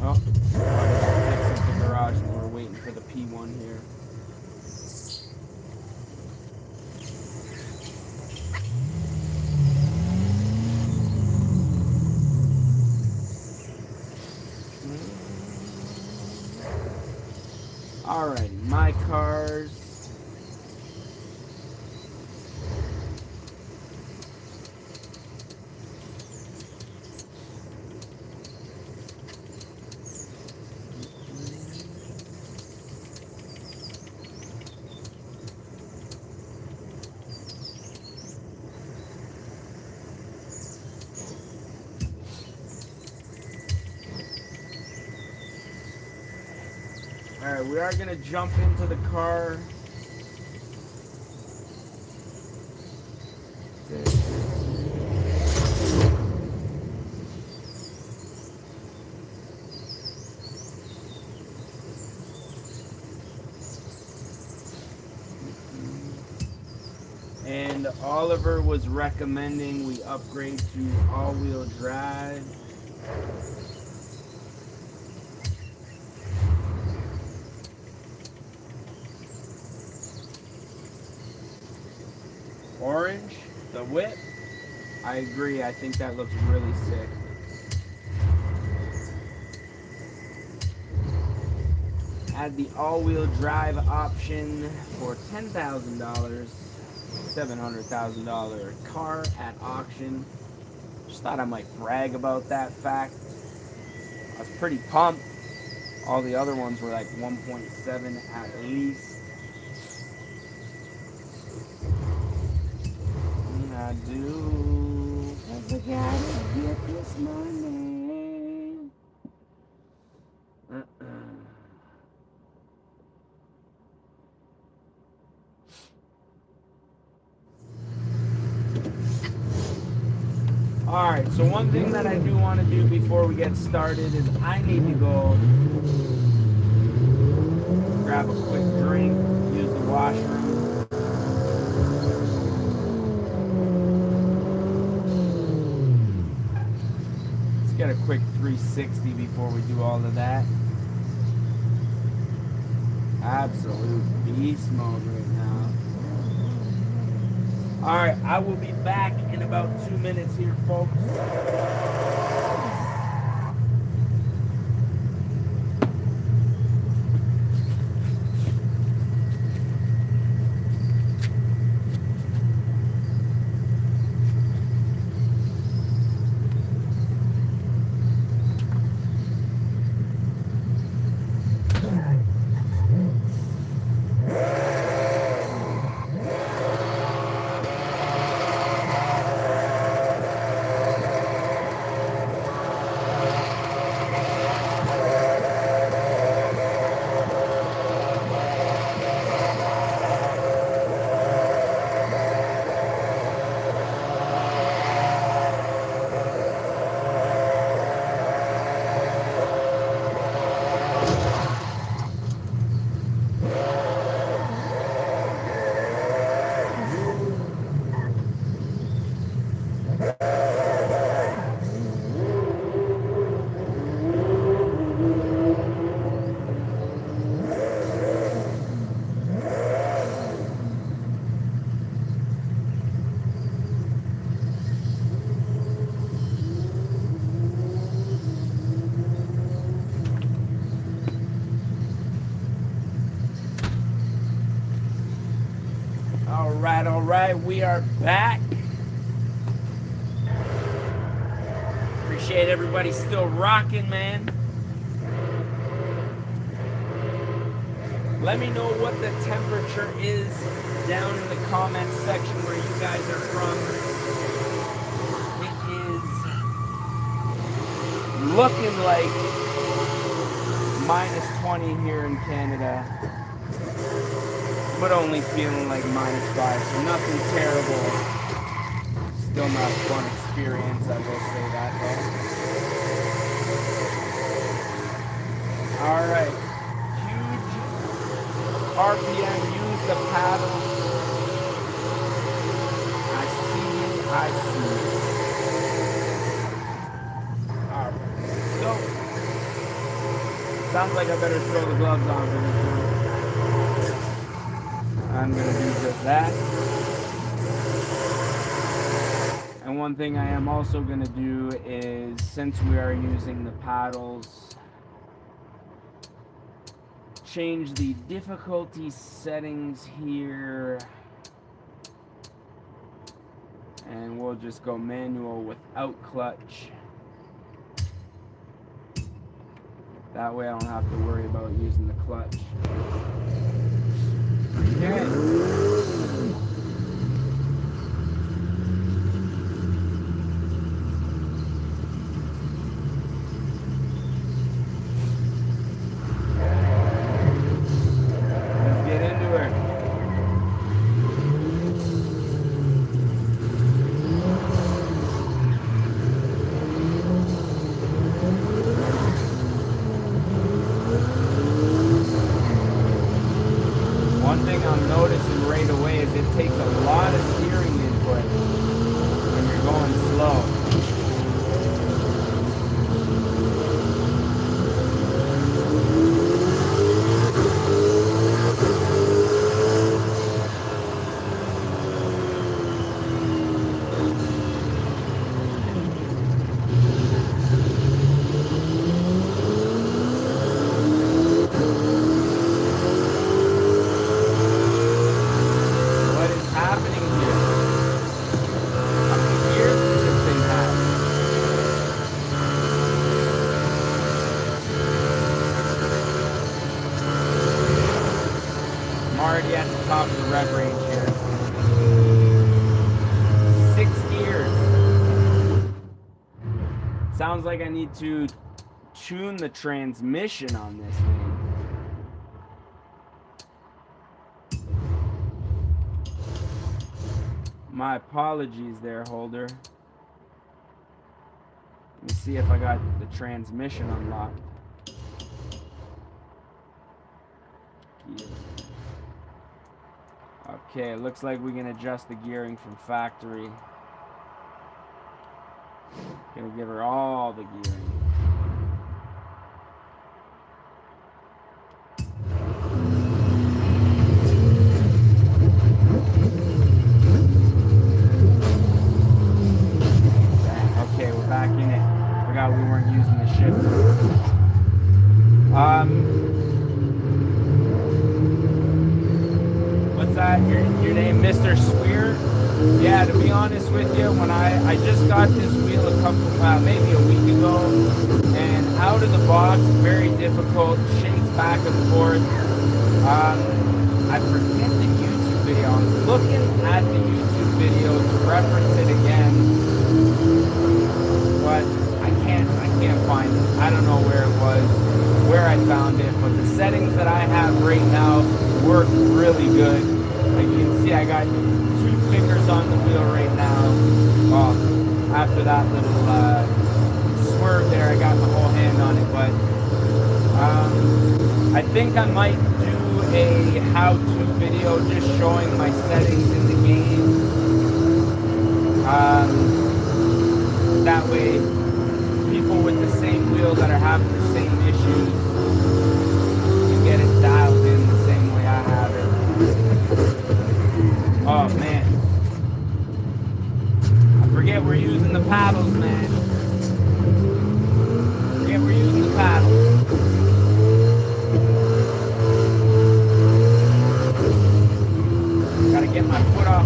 Oh, exit the garage and we're waiting for the P1 here. Alrighty, my cars. Alright, we are going to jump into the car. And Oliver was recommending we upgrade to all-wheel drive. Orange, the whip, I agree. I think that looks really sick. Add the all-wheel drive option for $10,000, $700,000 car at auction. Just thought I might brag about that fact. I was pretty pumped. All the other ones were like 1.7 at least. I do, 'cause I gotta get this money. Alright, so one thing that I do want to do before we get started is I need to go grab a quick drink, use the washroom. Get a quick 360 before we do all of that. Absolute beast mode right now. Alright, I will be back in about 2 minutes here, folks. All right, we are back. Appreciate everybody still rocking, man. Let me know what the temperature is down in the comments section where you guys are from. It is looking like -20 here in Canada, but only feeling like -5, so nothing terrible. Still not a fun experience, I will say that though. Alright, huge RPM, use the paddle. I see it, I see it. Alright, so, sounds like I better throw the gloves on for this one. I'm going to do just that. And one thing I am also going to do is, since we are using the paddles, change the difficulty settings here. And we'll just go manual without clutch. That way I don't have to worry about using the clutch. Okay. Let's get into it. One thing I'm noticing right away is it takes a lot of steering input when you're going slow. Sounds like I need to tune the transmission on this thing. My apologies there, Holder. Let me see if I got the transmission unlocked. Okay, it looks like we can adjust the gearing from factory. Gonna give her all the gearing. Okay, we're back in it. Forgot we weren't using the shifter. What's that? Your name, Mr. Swear? Yeah, to be honest with you, when I just got this wheel maybe a week ago, and out of the box, very difficult, shakes back and forth. I forget the YouTube video. I'm looking at the YouTube video to reference it again, but I can't find it. I don't know where it was, where I found it, but the settings that I have right now work really good. Like you can see, I got 2 fingers on the wheel right now. Well, after that little swerve there, I got my whole hand on it, but I think I might do a how-to video just showing my settings in the game. That way, people with the same wheel that are having the same issues can get it dialed in the same way I have it. Oh, man. I forget we're using the paddles, man. Forget we're using the paddles. Gotta get my foot off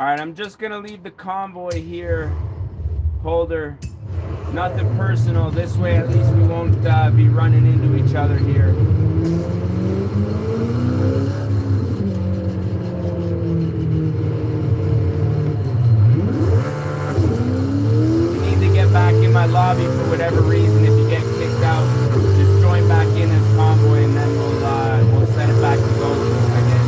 Alright, I'm just gonna leave the convoy here, holder. Nothing personal. This way at least we won't be running into each other here. You need to get back in my lobby for whatever reason. If you get kicked out, just join back in as convoy and then we'll send it back to go again.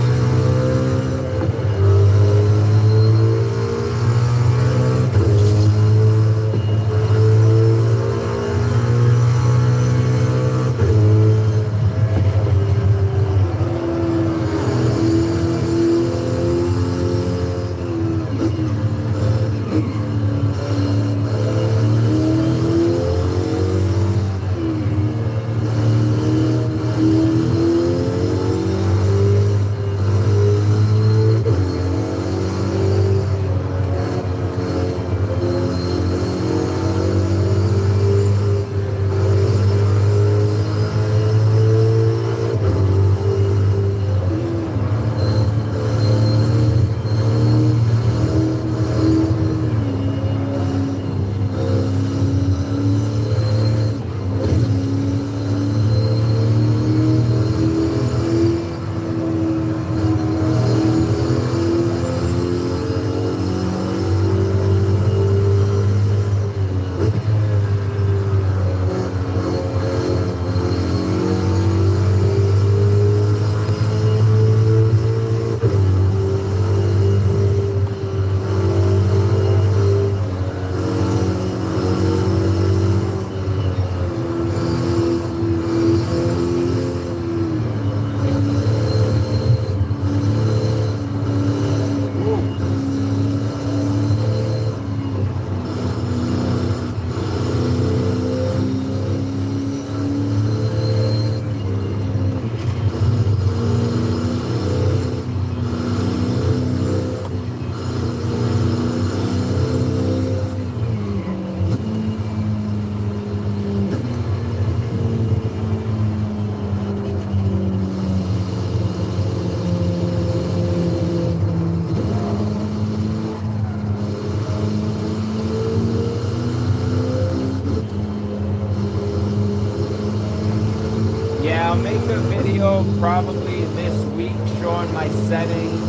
I'll make a video probably this week showing my settings.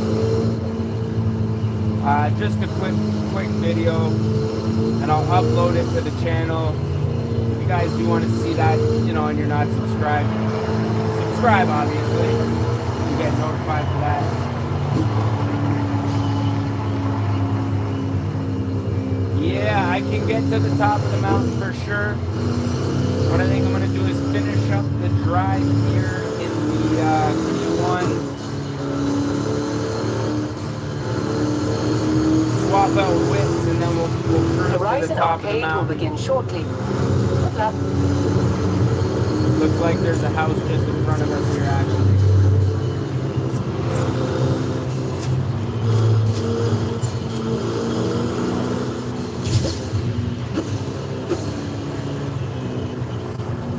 Just a quick video, and I'll upload it to the channel. If you guys do want to see that, you know, and you're not subscribed, subscribe obviously. You get notified for that. Yeah, I can get to the top of the mountain for sure. What I think I'm going to do is finish up the drive here in the P1. Swap out widths and then we'll cruise to the top of the mountain. Will begin shortly. Looks like there's a house just in front of us here actually.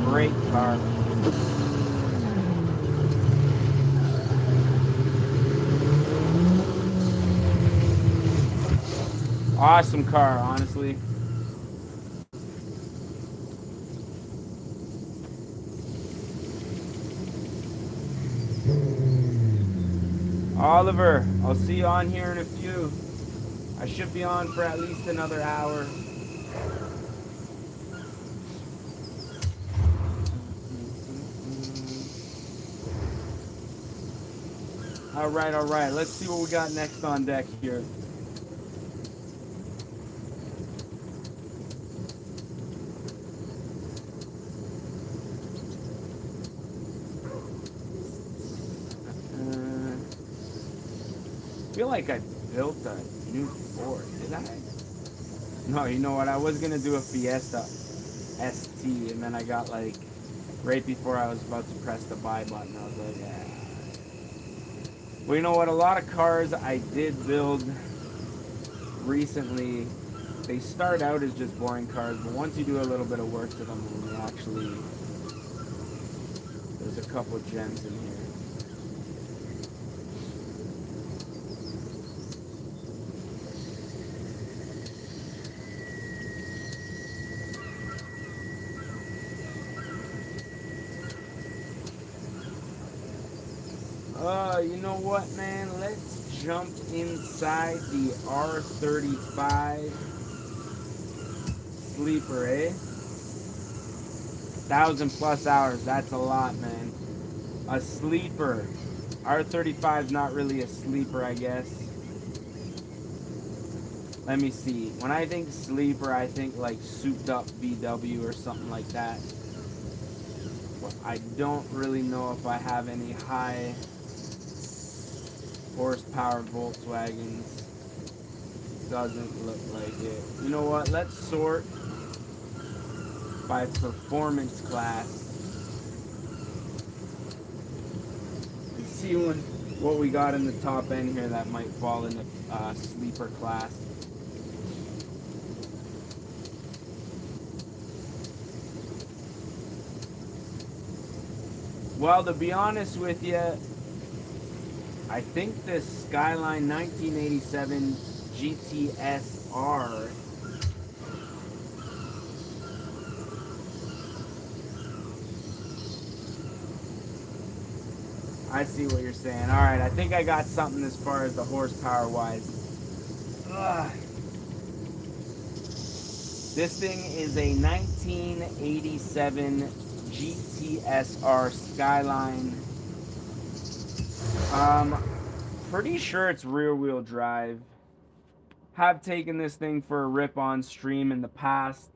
Great car. Awesome car, honestly. Oliver, I'll see you on here in a few. I should be on for at least another hour. All right. Let's see what we got next on deck here. I feel like I built a new Ford, did I? No, you know what? I was gonna do a Fiesta ST, and then I got like, right before I was about to press the buy button, I was like, yeah. Well, you know what? A lot of cars I did build recently, they start out as just boring cars, but once you do a little bit of work to them, they actually, there's a couple gems in here. You know what, man? Let's jump inside the R35 sleeper, eh? 1,000+ hours. That's a lot, man. A sleeper. R35 is not really a sleeper, I guess. Let me see. When I think sleeper, I think like souped up VW or something like that. I don't really know if I have any high horsepower Volkswagens. Doesn't look like it. You know what? Let's sort by performance class and see what we got in the top end here that might fall in the sleeper class. Well, to be honest with you, I think this Skyline 1987 GTSR I see what you're saying. Alright, I think I got something as far as the horsepower wise. Ugh. This thing is a 1987 GTSR Skyline. Pretty sure it's rear wheel drive. Have taken this thing for a rip on stream in the past.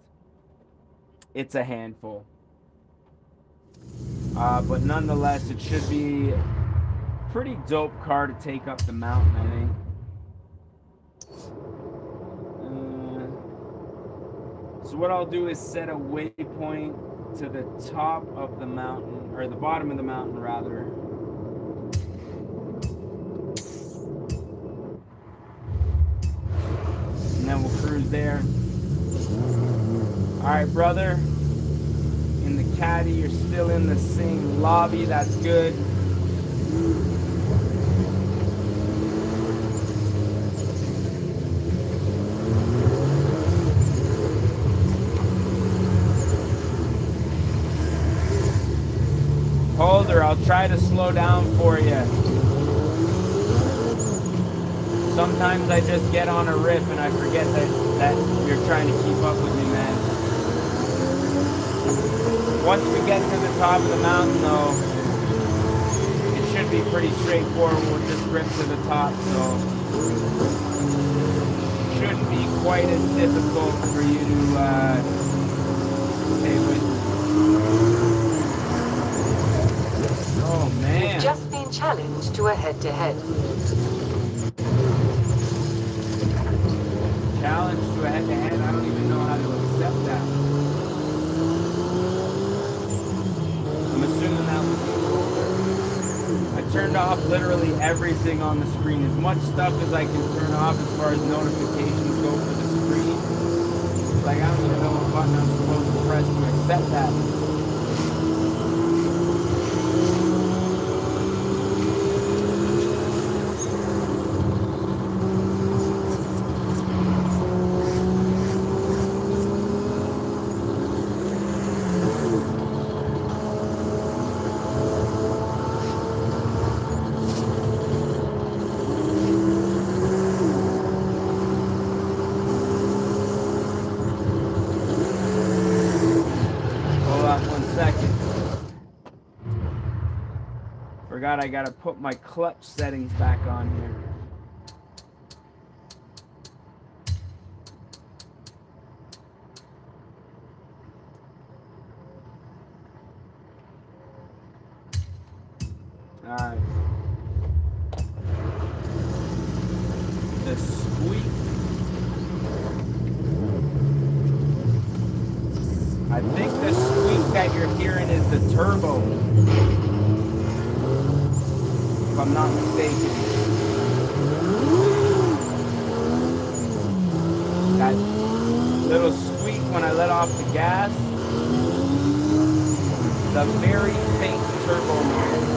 It's a handful. But nonetheless, it should be a pretty dope car to take up the mountain, I think. So what I'll do is set a waypoint to the top of the mountain, or the bottom of the mountain rather. And then we'll cruise there. Alright, brother. In the caddy, you're still in the same lobby. That's good. Hold her, I'll try to slow down for you. Sometimes I just get on a riff and I forget that you're trying to keep up with me, man. Once we get to the top of the mountain, though, it should be pretty straightforward. We'll just rip to the top, so shouldn't be quite as difficult for you to stay with. Oh, man. You've just been challenged to a head-to-head. Challenge to a head-to-head? I don't even know how to accept that. I'm assuming that was... I turned off literally everything on the screen. As much stuff as I can turn off as far as notifications go for the screen. Like, I don't even know what button I'm supposed to press to accept that. Forgot I gotta put my clutch settings back on here. Alright. The squeak. I think the squeak that you're hearing is the turbo. If I'm not mistaken. That little squeak when I let off the gas, the very faint turbo noise.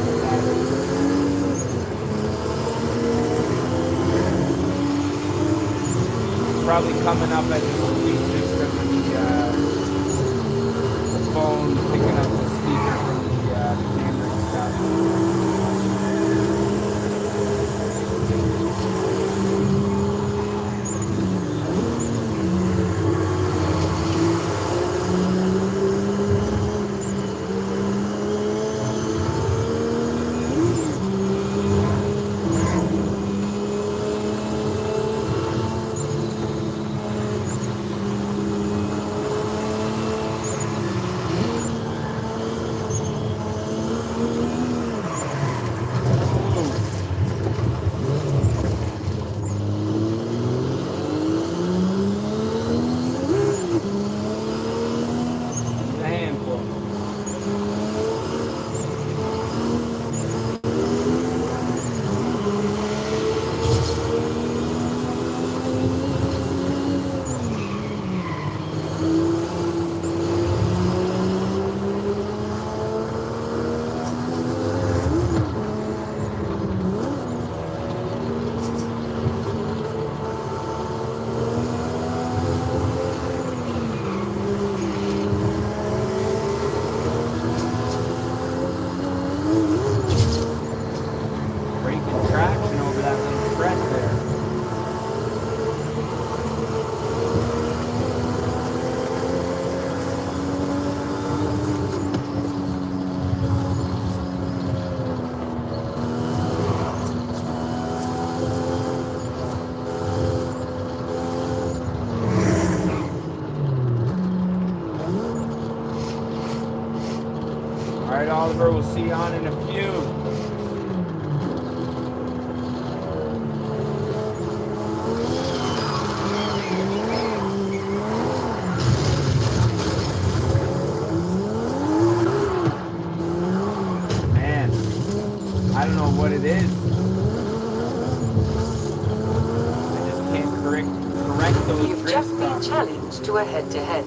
Probably coming up as a squeak just from the phone picking up the speaker from the camera and stuff. right, Oliver, we'll see you on in a few. Man, I don't know what it is. I just can't correct those You've drifts just been properly. challenged to a head-to-head.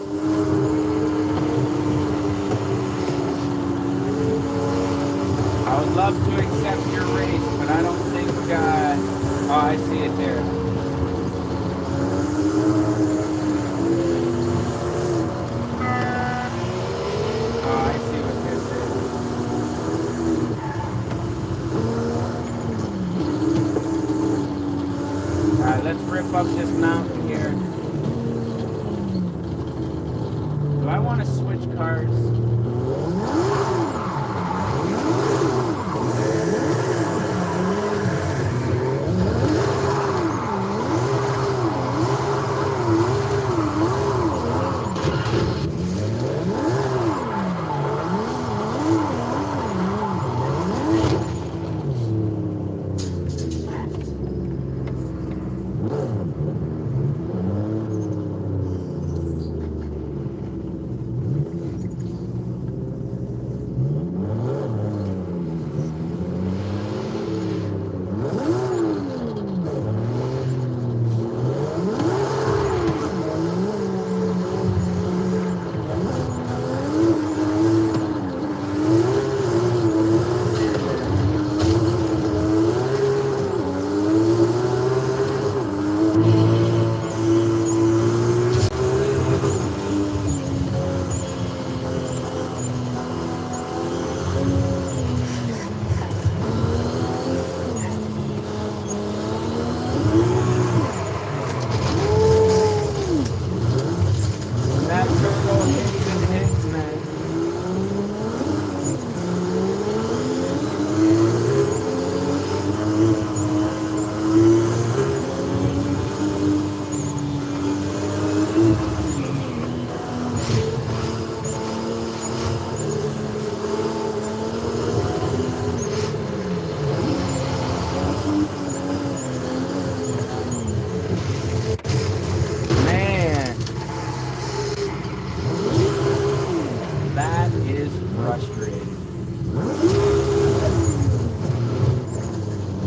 I would love to accept your race, but I don't think, oh, I see it there. Oh, I see what this is. Alright, let's rip up this mountain here. Do I want to switch cars?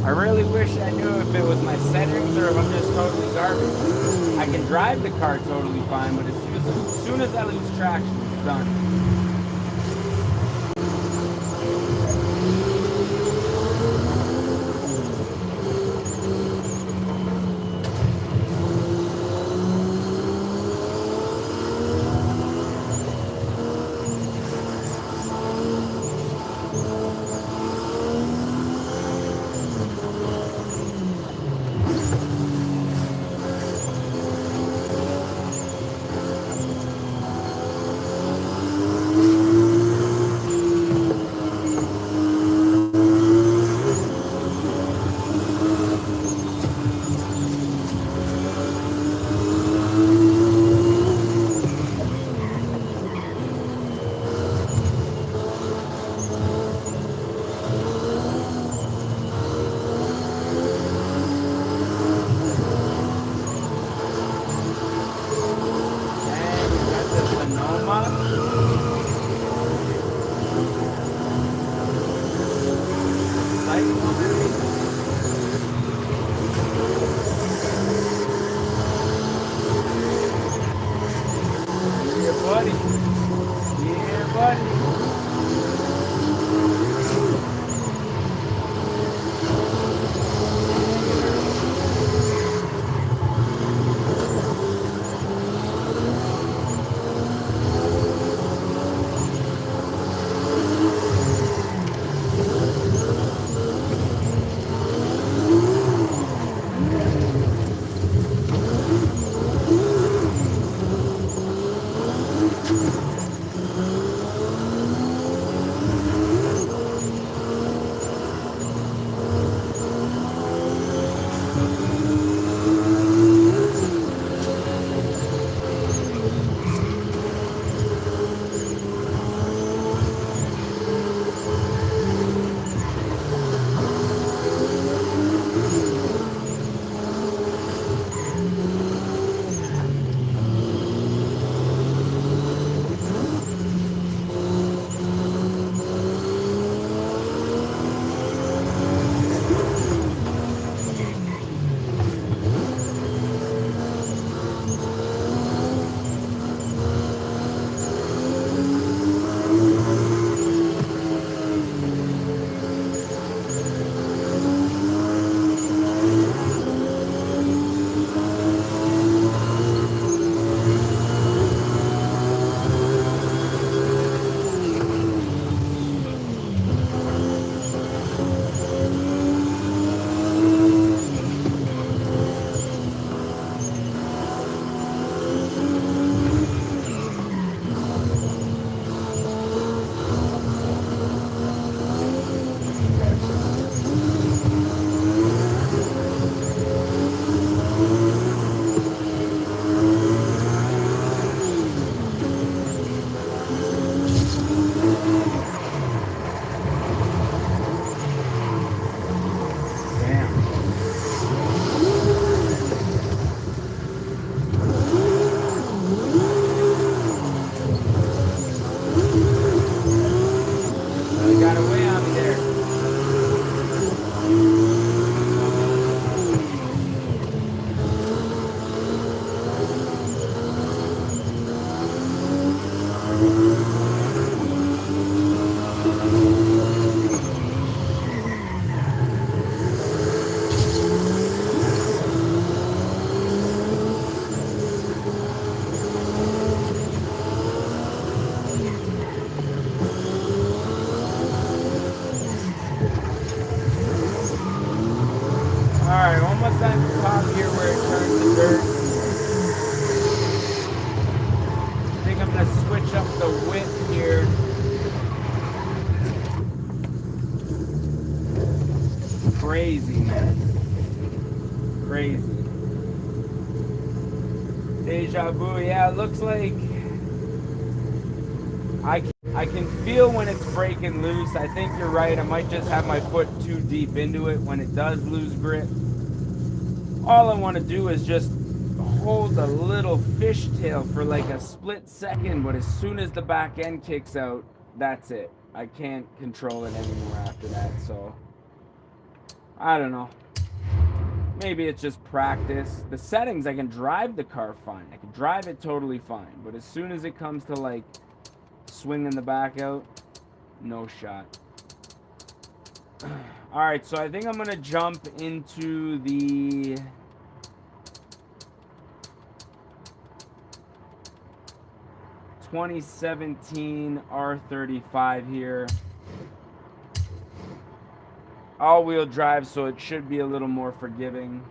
I really wish I knew if it was my settings or if I'm just totally garbage. I can drive the car totally fine, but as soon as I lose traction, it's done. the whip here. Crazy, man. Crazy. Deja vu. Yeah, it looks like I can feel when it's breaking loose. I think you're right. I might just have my foot too deep into it when it does lose grip. All I want to do is just hold the little fishtail for like a split second, but as soon as the back end kicks out, that's it. I can't control it anymore after that, so I don't know. Maybe it's just practice. The settings, I can drive the car fine. I can drive it totally fine, but as soon as it comes to like swinging the back out, no shot. All right, so I think I'm gonna jump into the (2017) R35 here. All-wheel drive, so it should be a little more forgiving.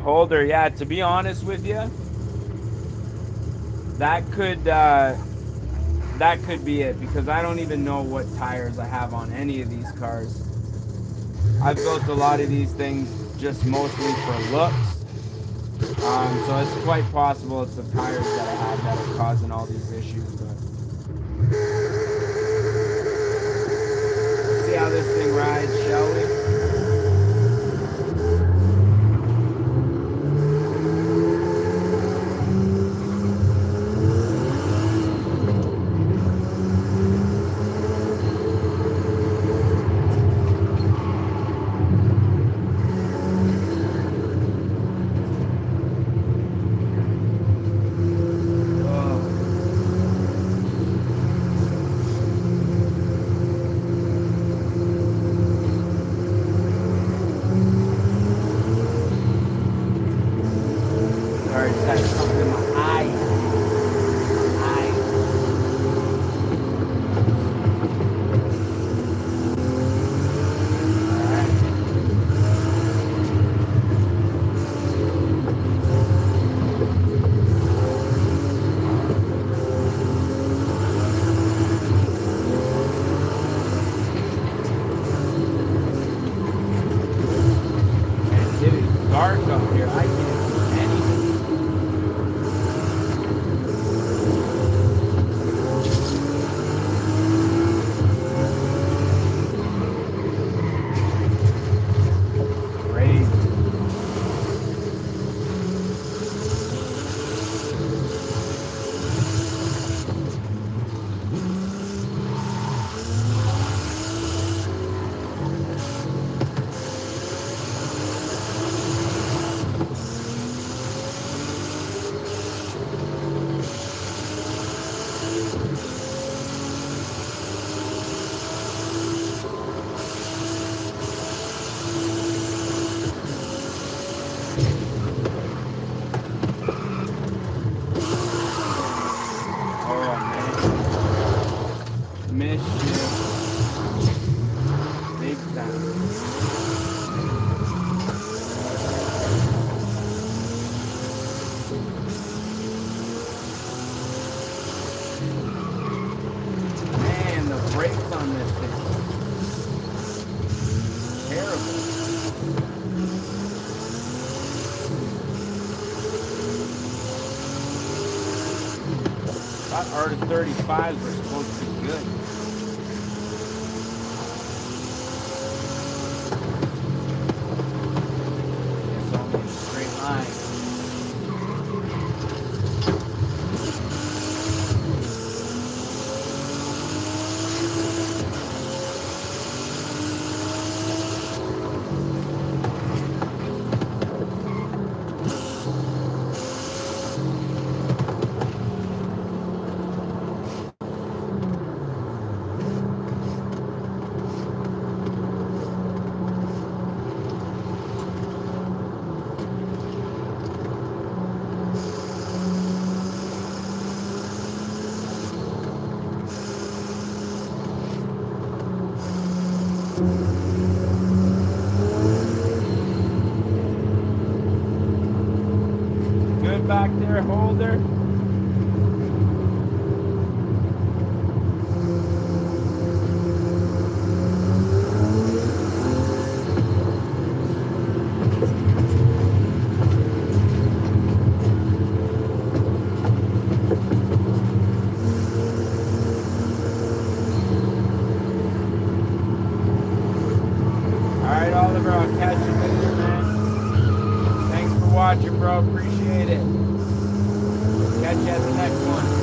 Holder, yeah, to be honest with you, that could be it, because I don't even know what tires I have on any of these cars. I've built a lot of these things just mostly for looks, so it's quite possible it's the tires that I have that are causing all these issues. But see how this thing rides, shall we? R35s were supposed to be good. It's only a straight line. Good back there, Holder. Alright, Oliver, I'll catch you later, man. Thanks for watching, bro. Appreciate it. Catch you at the next one.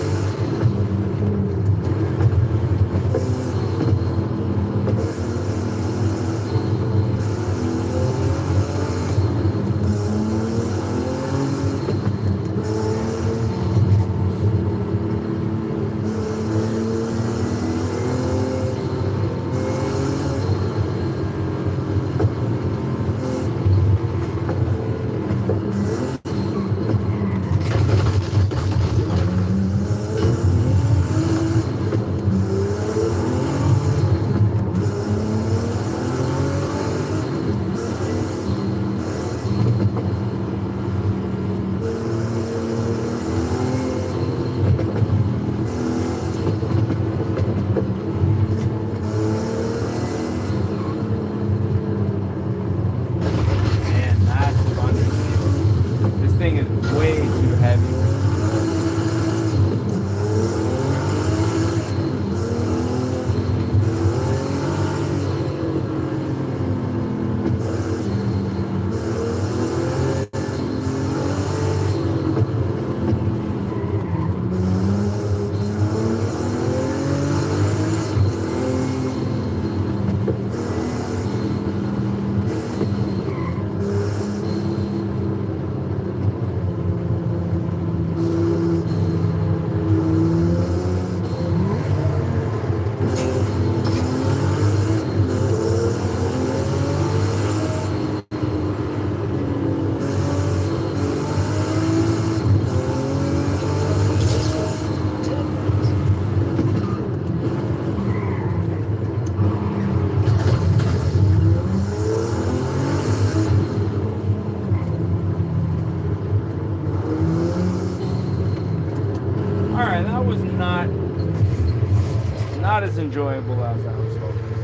Not as enjoyable as I was hoping.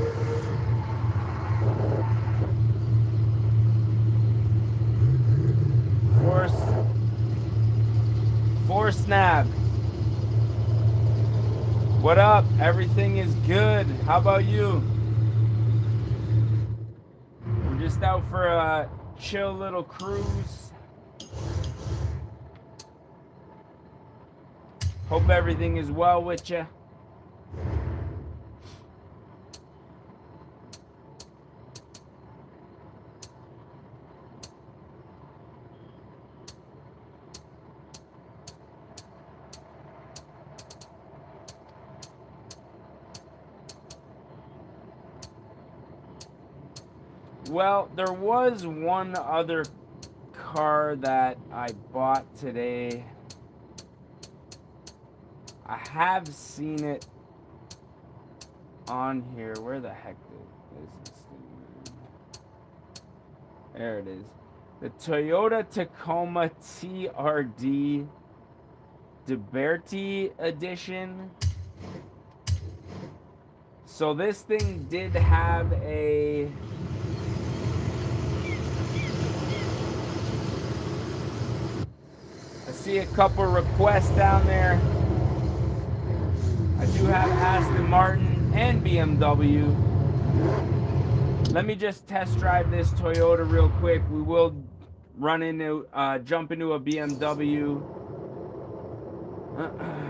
Force Snap. What up? Everything is good. How about you? We're just out for a chill little cruise. Hope everything is well with you. Well, there was one other car that I bought today. I have seen it on here. Where the heck is this thing? There it is. The Toyota Tacoma TRD Liberty Edition. So this thing did have a... I see a couple requests down there. I do have Aston Martin and BMW. Let me just test drive this Toyota real quick. We will jump into a BMW.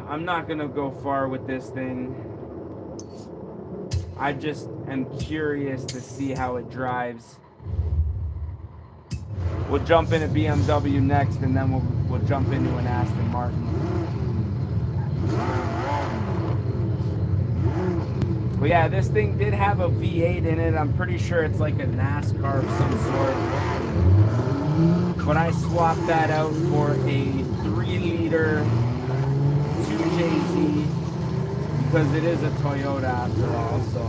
I'm not gonna go far with this thing. I just am curious to see how it drives. We'll jump into BMW next, and then we'll jump into an Aston Martin. But yeah, this thing did have a V8 in it. I'm pretty sure it's like a NASCAR of some sort. But I swapped that out for a 3-liter 2JZ because it is a Toyota after all. So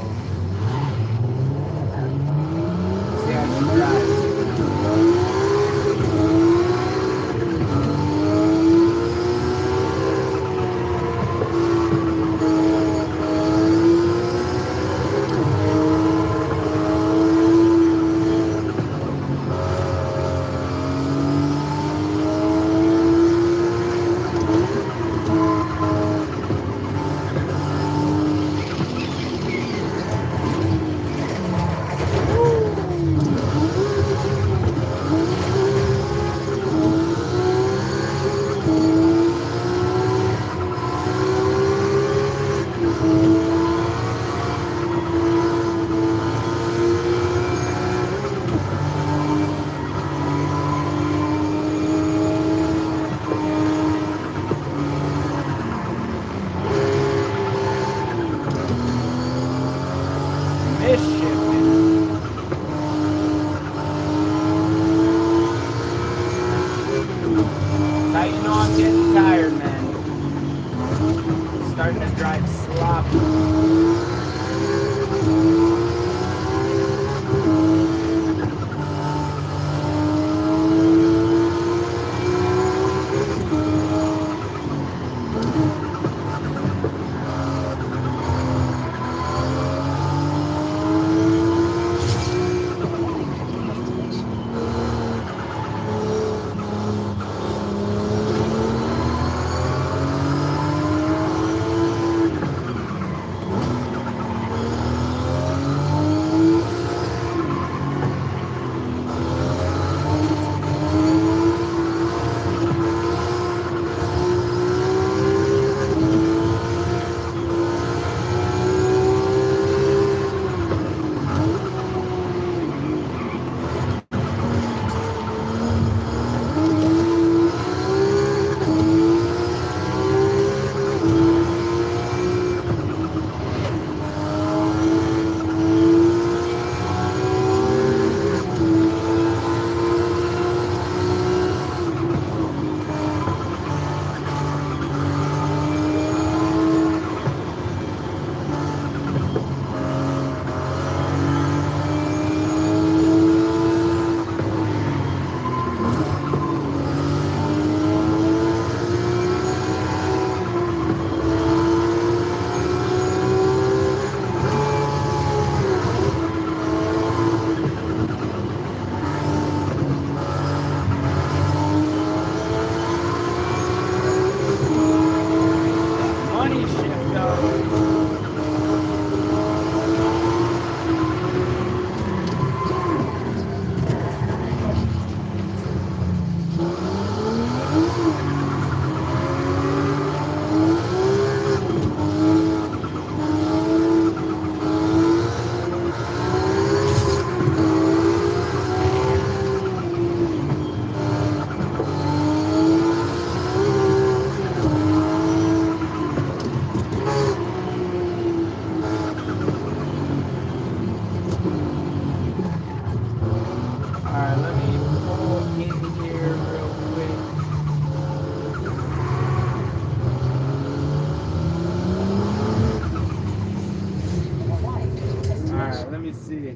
me see.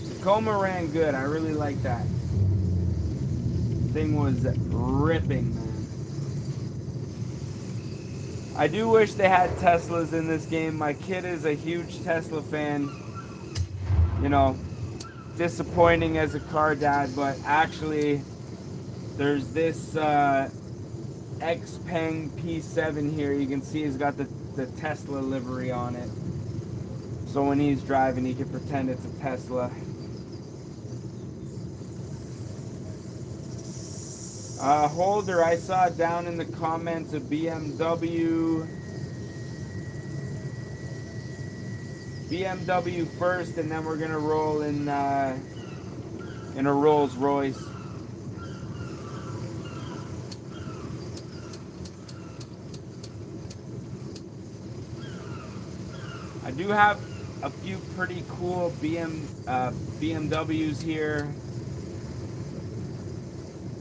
Tacoma ran good. I really like that. Thing was ripping, man. I do wish they had Teslas in this game. My kid is a huge Tesla fan. You know, disappointing as a car dad, but actually there's this Xpeng P7 here. You can see he's got the Tesla livery on it. So when he's driving, he can pretend it's a Tesla. Holder, I saw down in the comments a BMW first, and then we're gonna roll in a Rolls Royce. I do have a few pretty cool BMWs here.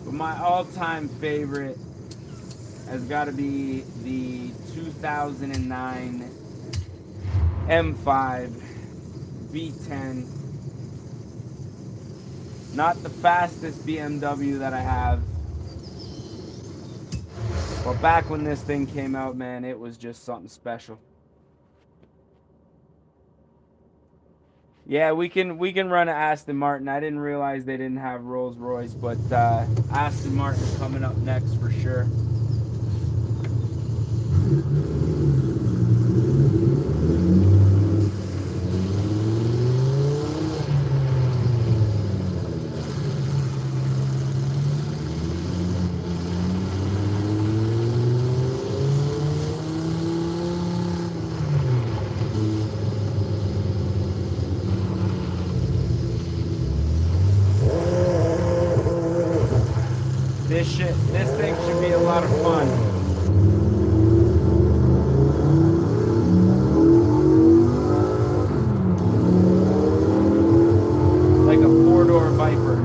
But my all-time favorite has got to be the 2009 M5 V10. Not the fastest BMW that I have. But back when this thing came out, man, it was just something special. Yeah, we can run an Aston Martin. I didn't realize they didn't have Rolls Royce, but Aston Martin coming up next for sure. This thing should be a lot of fun. It's like a four-door Viper.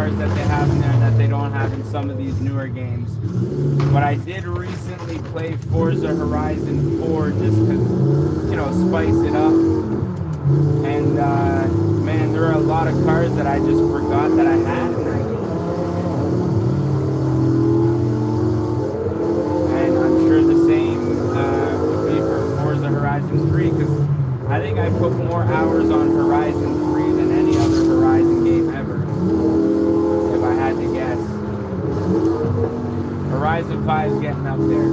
That they have in there that they don't have in some of these newer games. But I did recently play Forza Horizon 4 just because, you know, spice it up. And man, there are a lot of cars that I just forgot that I had in that game. And I'm sure the same would be for Forza Horizon 3, because I think I put more hours on Horizon 3 than any other Horizon game ever. To guess. Horizon 5 is getting up there.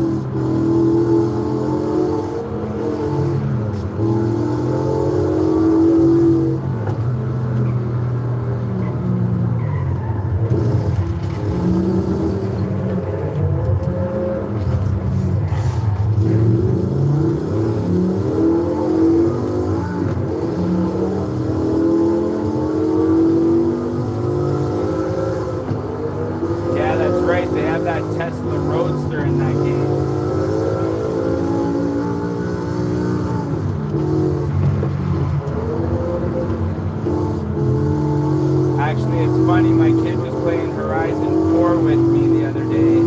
it's funny, my kid was playing Horizon 4 with me the other day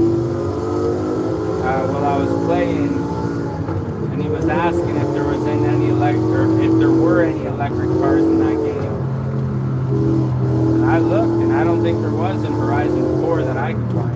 while I was playing, and he was asking if there was any if there were any electric cars in that game. And I looked, and I don't think there was in Horizon 4 that I could find.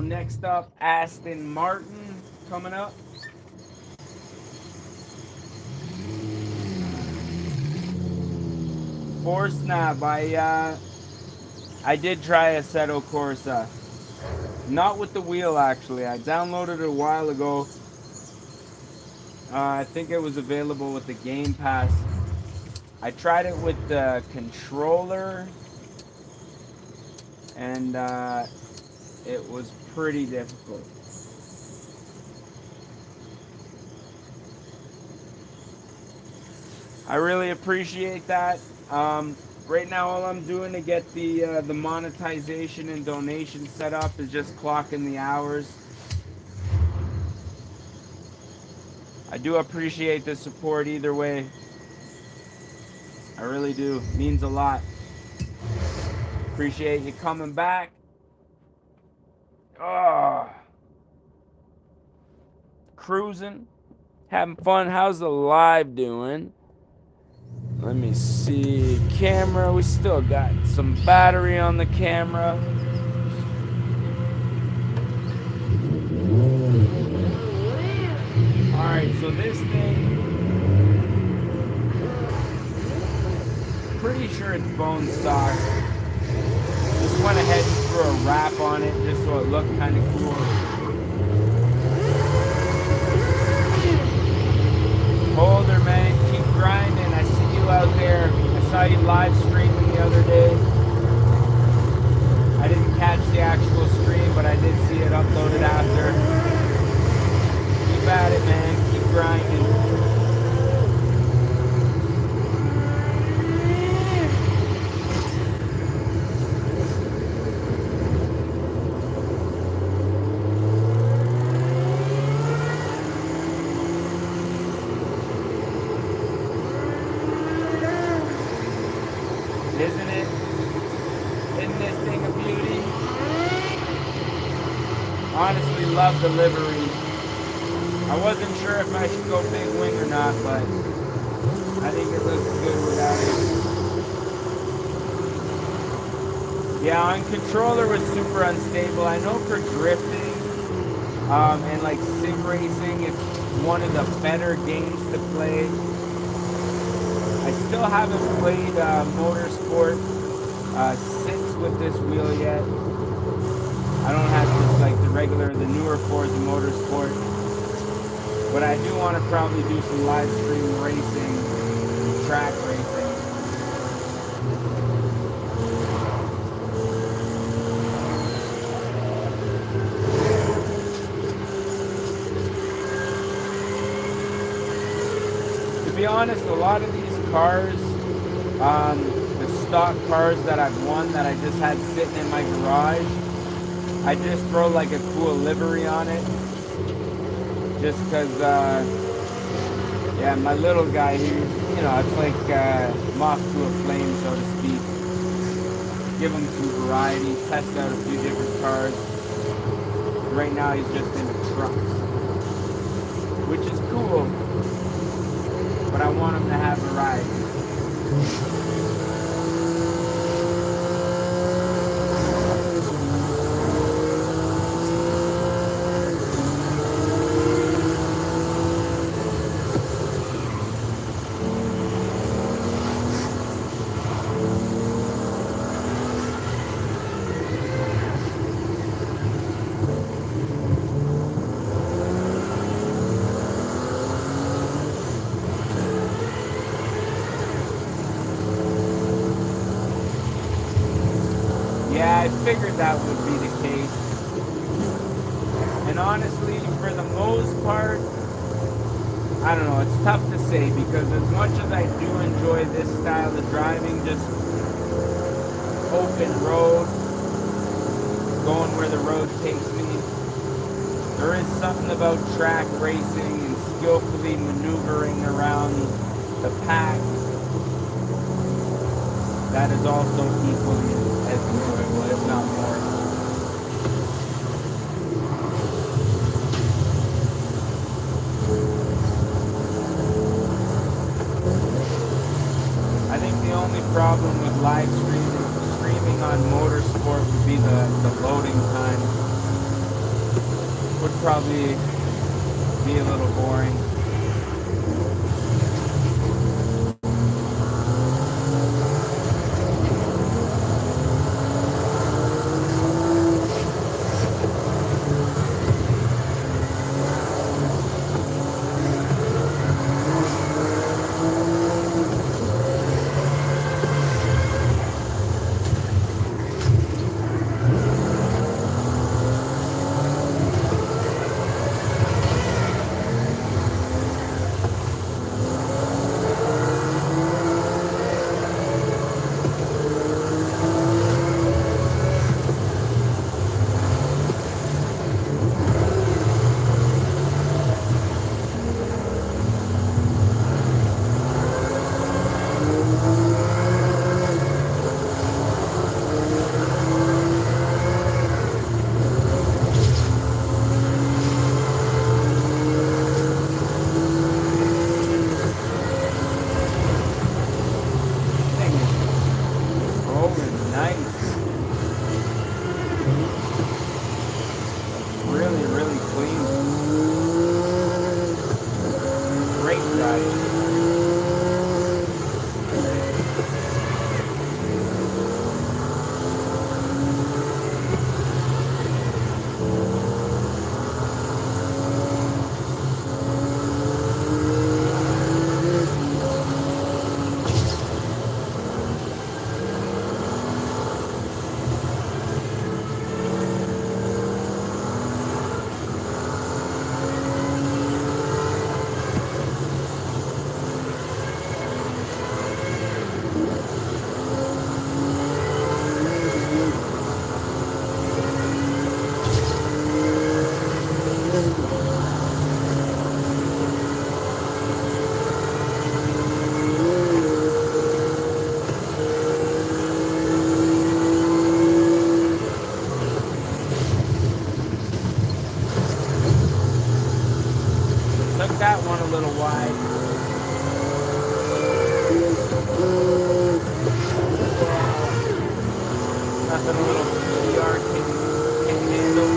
Next up, Aston Martin coming up. Force Nav. I did try Assetto Corsa. Not with the wheel, actually. I downloaded it a while ago. I think it was available with the Game Pass. I tried it with the controller, and it was pretty difficult. I really appreciate that. Right now, all I'm doing to get the monetization and donation set up is just clocking the hours. I do appreciate the support either way. I really do. It means a lot. Appreciate you coming back. Oh. Cruising. Having fun. How's the live doing? Let me see. Camera. We still got some battery on the camera. Alright, so this thing, pretty sure it's bone stock. Just went ahead and threw a wrap on it just so it looked kind of cool. Holder, man, keep grinding. I see you out there. I saw you live streaming the other day. I didn't catch the actual stream, but I did see it uploaded after. Keep at it, man. Keep grinding. Isn't it? Isn't this thing a beauty? Honestly, love the livery. I wasn't sure if I should go big wing or not, but I think it looks good without it. Yeah, on controller was super unstable. I know for drifting and like sim racing, it's one of the better games to play. I still haven't played Motorsport 6 with this wheel yet. I don't have just like the newer Forza Motorsport. But I do want to probably do some live stream racing, track racing. To be honest, a lot of these cars, the stock cars that I've won that I just had sitting in my garage, I just throw like a cool livery on it. Just because, yeah, my little guy, you know, it's like moth to a flame, so to speak. Give him some variety, test out a few different cars. Right now he's just into trucks, which is cool, but I want him to have variety. I figured that would be the case. And honestly, for the most part, I don't know, it's tough to say because as much as I do enjoy this style of driving, just open road, going where the road takes me, there is something about track racing and skillfully maneuvering around the pack that is also equally as enjoyable, if not more. I think the only problem with live streaming on Motorsport would be the loading time. Would probably be a little boring. Nice. Really, really clean. Great ride. Took that one a little wide. Nothing a little PR can handle.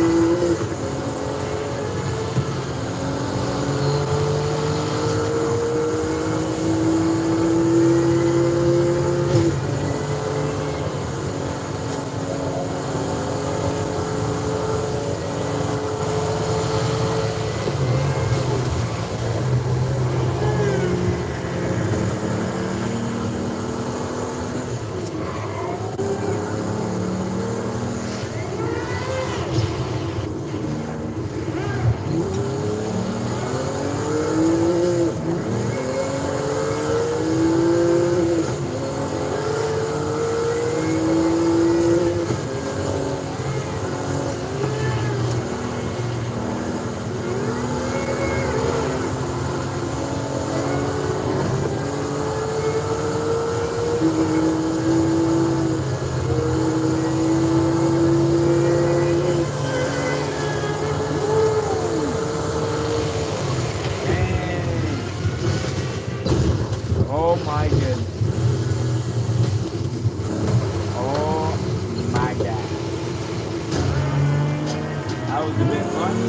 Oh my goodness. Oh my God. That was a bit much.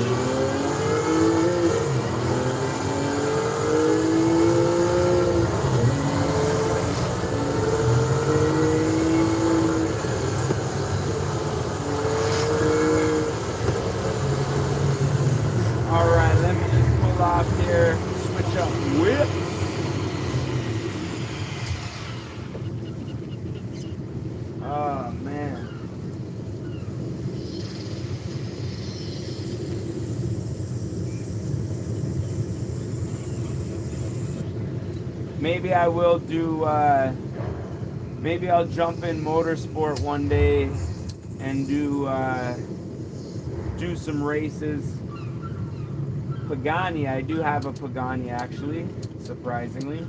Alright, let me just pull off here, switch up whips. Oh man. Maybe I will do, maybe I'll jump in motorsport one day and do some races. Pagani, I do have a Pagani actually, surprisingly.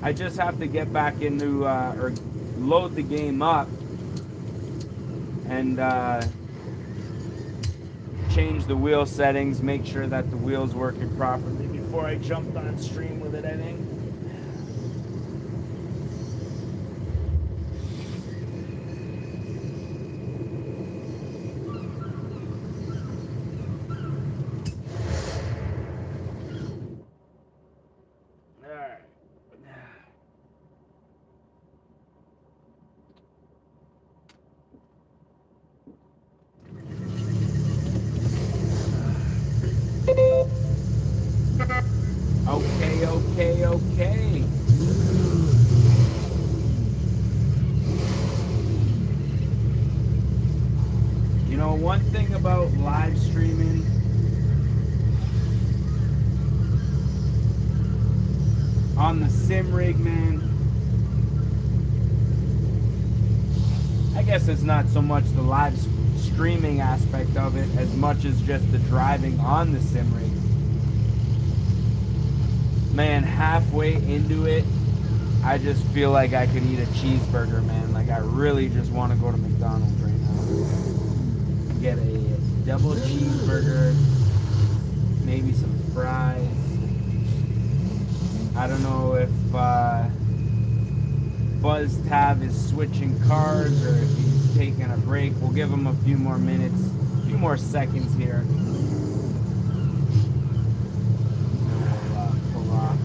I just have to get back into, or load the game up and change the wheel settings, make sure that the wheel's working properly before I jumped on stream with it, I think. Okay. You know, one thing about live streaming, on the sim rig, man, I guess it's not so much the live streaming aspect of it as much as just the driving on the sim rig. Man, halfway into it, I just feel like I could eat a cheeseburger, man. Like, I really just want to go to McDonald's right now. Get a double cheeseburger, maybe some fries. I don't know if Buzz tab is switching cars or if he's taking a break. We'll give him a few more minutes, a few more seconds here. We'll pull off.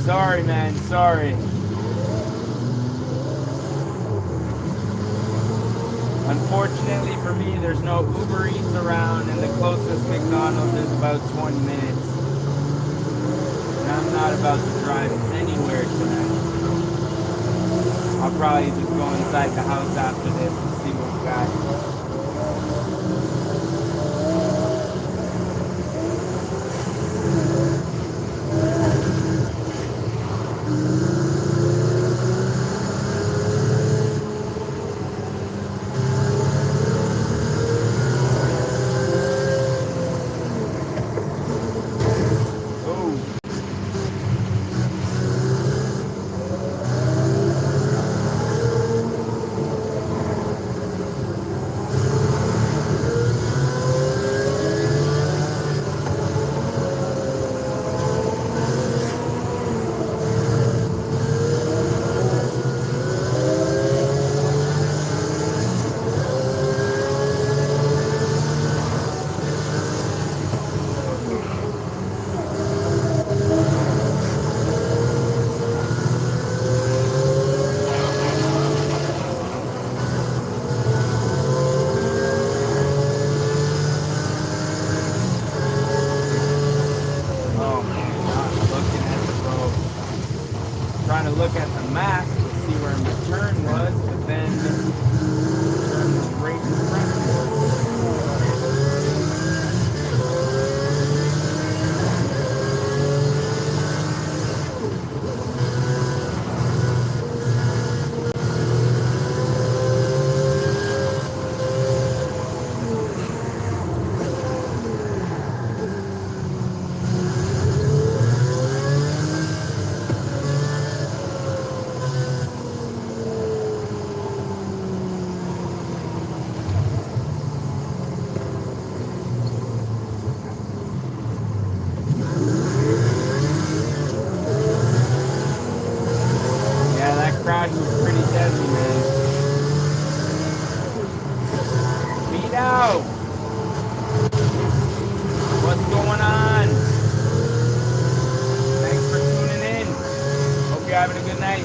Sorry, man, sorry. Unfortunately for me, there's no Uber Eats around, and the closest McDonald's is about 20 minutes. And I'm not about to drive anywhere tonight. I'll probably just go inside the house after this and see what we got. Look at the map to see where my turn was, but then the turn was right in front of me. Crash was pretty deadly, man. Speed out! What's going on? Thanks for tuning in. Hope you're having a good night.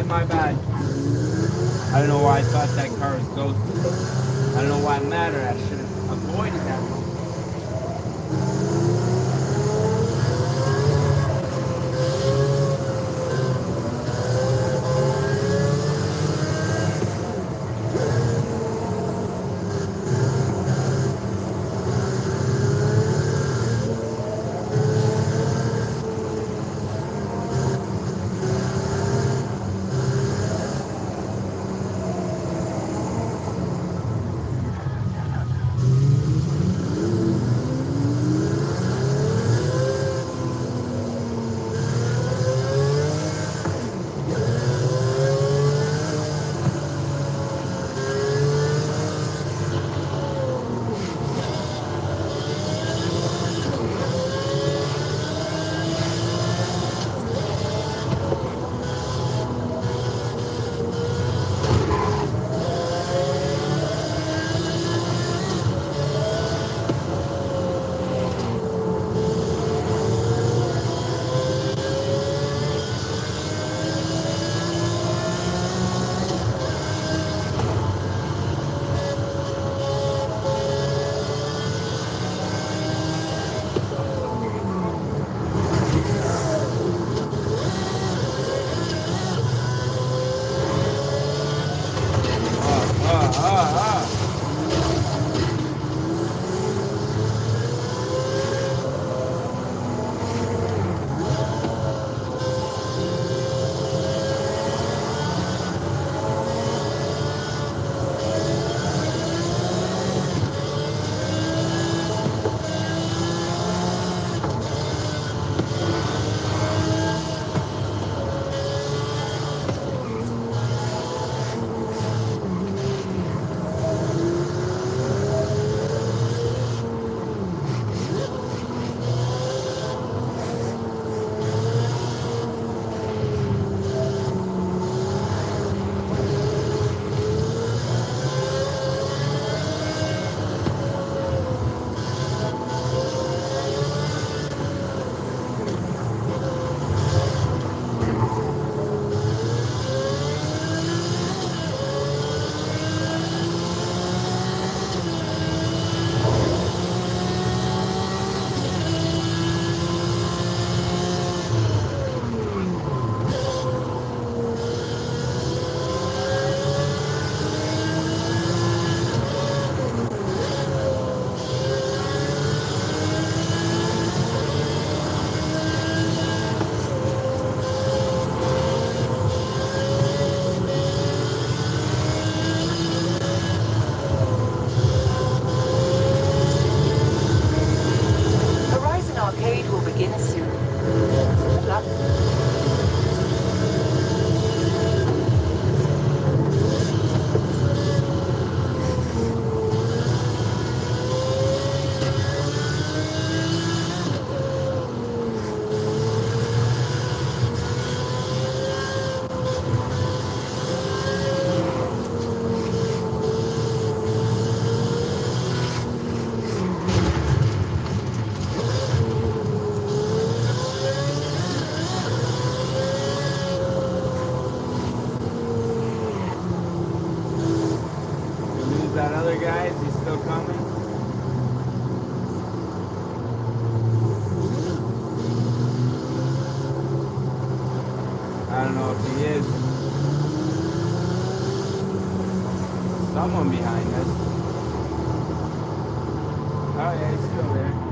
My bad. I don't know why I thought that car was ghosted. I don't know why it mattered. I should have avoided that one. someone behind us. Oh yeah, he's still there.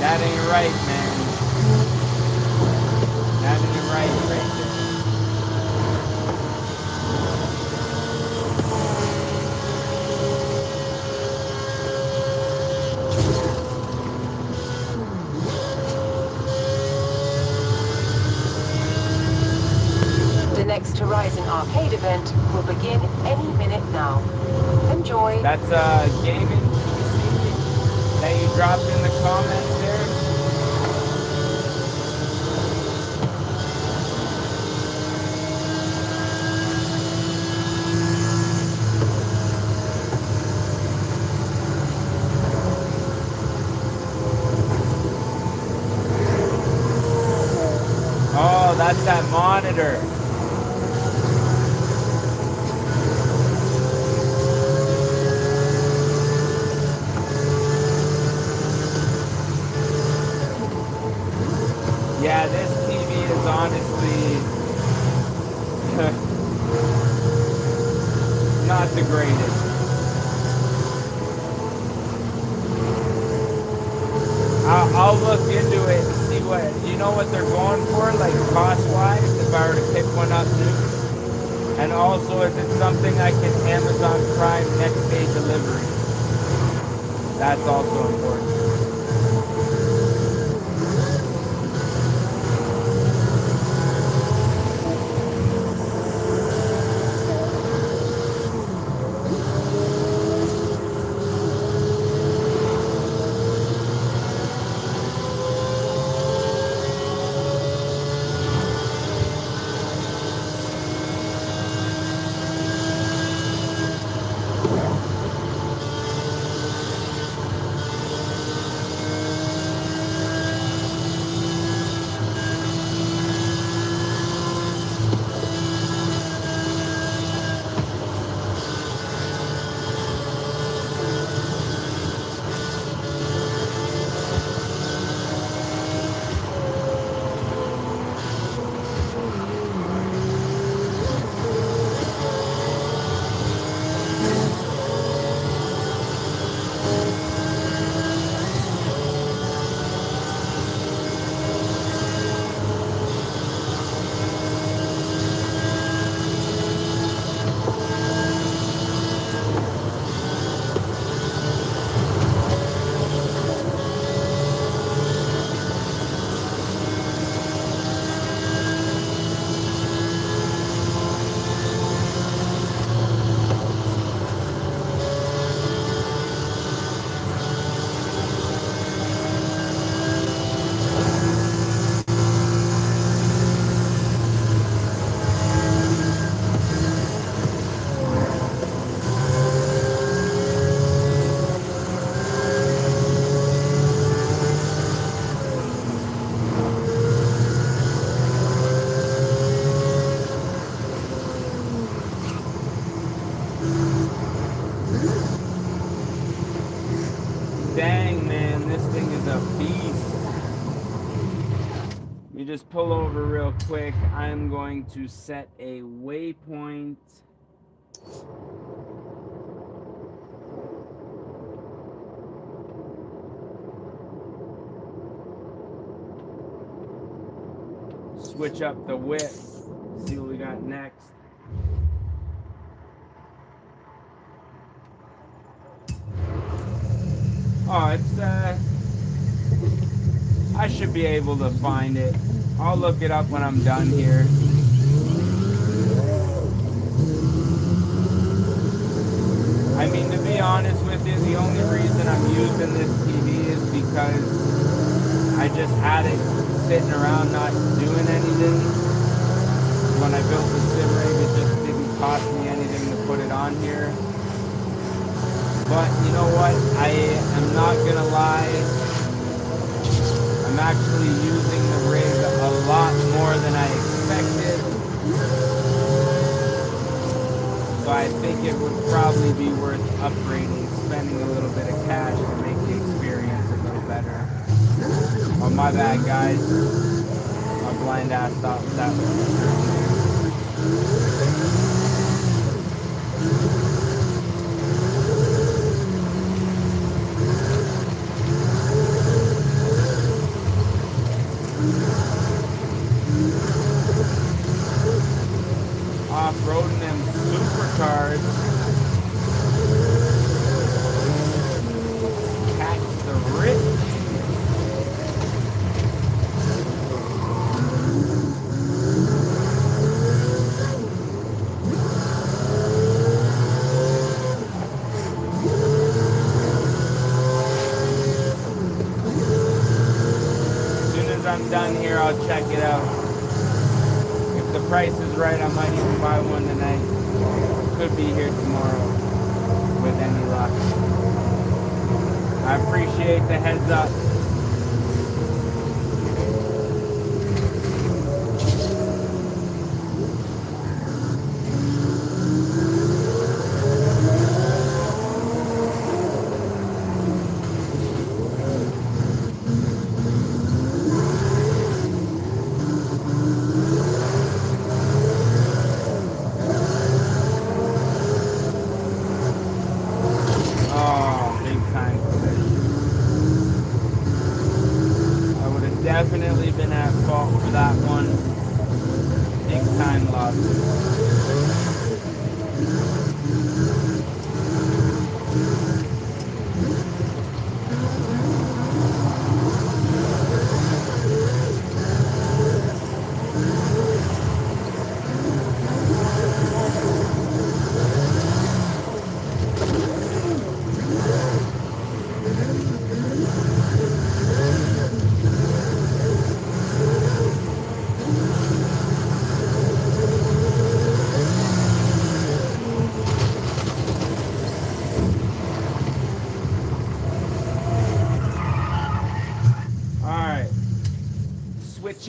That ain't right, man. That ain't right, right The next Horizon Arcade event will begin any minute now. Enjoy. That's a gaming PC that you dropped in the comments there. Oh, that's that monitor. Yeah, this TV is honestly not the greatest. I'll look into it and see what, you know what they're going for, like cost-wise, if I were to pick one up new. And also, is it something I can Amazon Prime next day delivery? That's also important. Dang, man, this thing is a beast. You just pull over real quick. I'm going to set a waypoint. Switch up the width. See what we got next. Oh, it's I should be able to find it. I'll look it up when I'm done here. I mean, to be honest with you, the only reason I'm using this TV is because I just had it sitting around not doing anything. When I built the sim rig, it just didn't cost me anything to put it on here. But you know what? I am not gonna lie. I'm actually using the rig a lot more than I expected. So I think it would probably be worth upgrading, spending a little bit of cash to make the experience a little better. Oh, my bad, guys. My blind ass thought that was off-roading them supercars. Tax the rich. As soon as I'm done here, I'll check it out. If the price is right, I might even buy one tonight. Could be here tomorrow with any luck. I appreciate the heads up. Definitely been at fault for that one. Big time loss.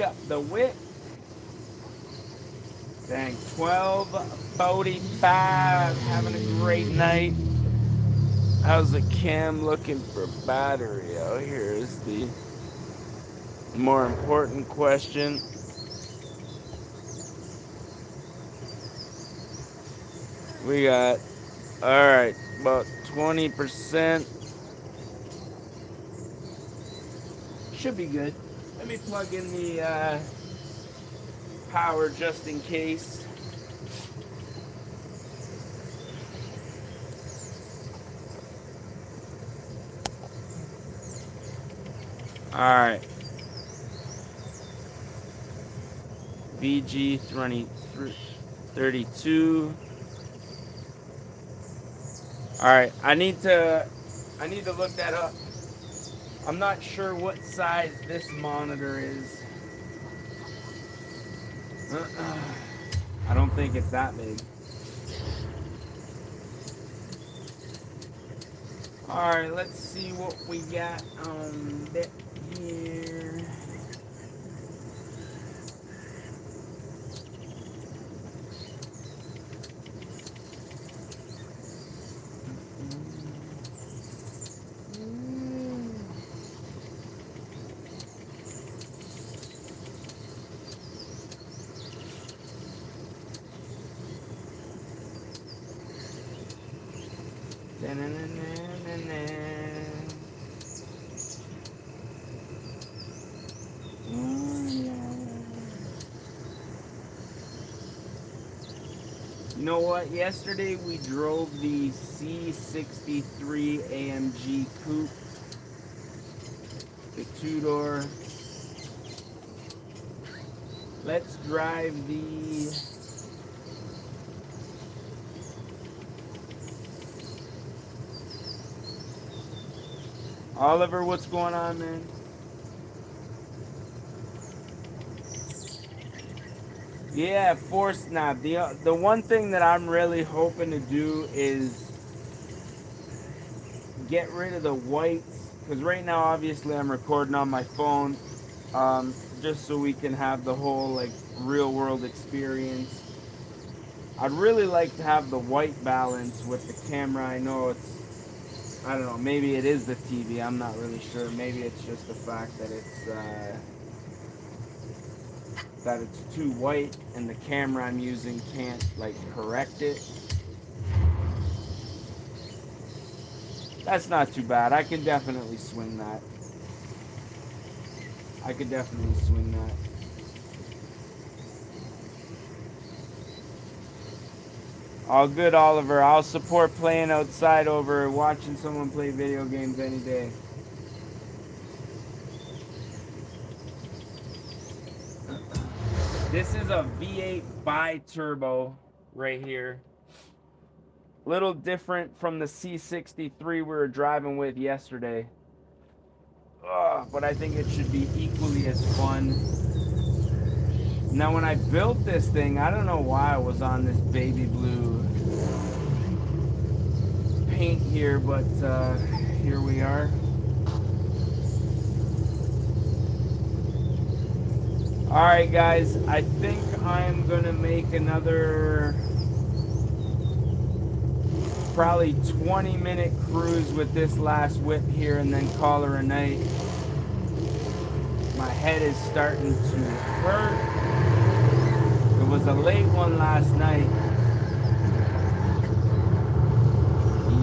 Up the width. Dang, 12:45. Having a great night. How's the cam looking for battery? Oh, here's the more important question. We got, all right, about 20%. Should be good. Let me plug in the power just in case. Alright. VG 32. Alright, I need to look that up. I'm not sure what size this monitor is. I don't think it's that big. Alright, let's see what we got on that here. You know what? Yesterday we drove the C63 AMG coupe, the two-door. Let's drive the Oliver. What's going on, man? Yeah, Force Snap. The one thing that I'm really hoping to do is get rid of the whites, because right now obviously I'm recording on my phone, just so we can have the whole like real world experience. I'd really like to have the white balance with the camera. I know I don't know, maybe it is the TV, I'm not really sure. Maybe it's just the fact that it's too white and the camera I'm using can't like correct it. That's not too bad. I can definitely swing that. All good, Oliver. I'll support playing outside over watching someone play video games any day. This is a V8 bi-turbo right here. Little different from the C63 we were driving with yesterday. But I think it should be equally as fun. Now when I built this thing, I don't know why I was on this baby blue paint here, but here we are. Alright guys, I think I'm gonna make another probably 20-minute cruise with this last whip here and then call her a night. My head is starting to hurt. It was a late one last night.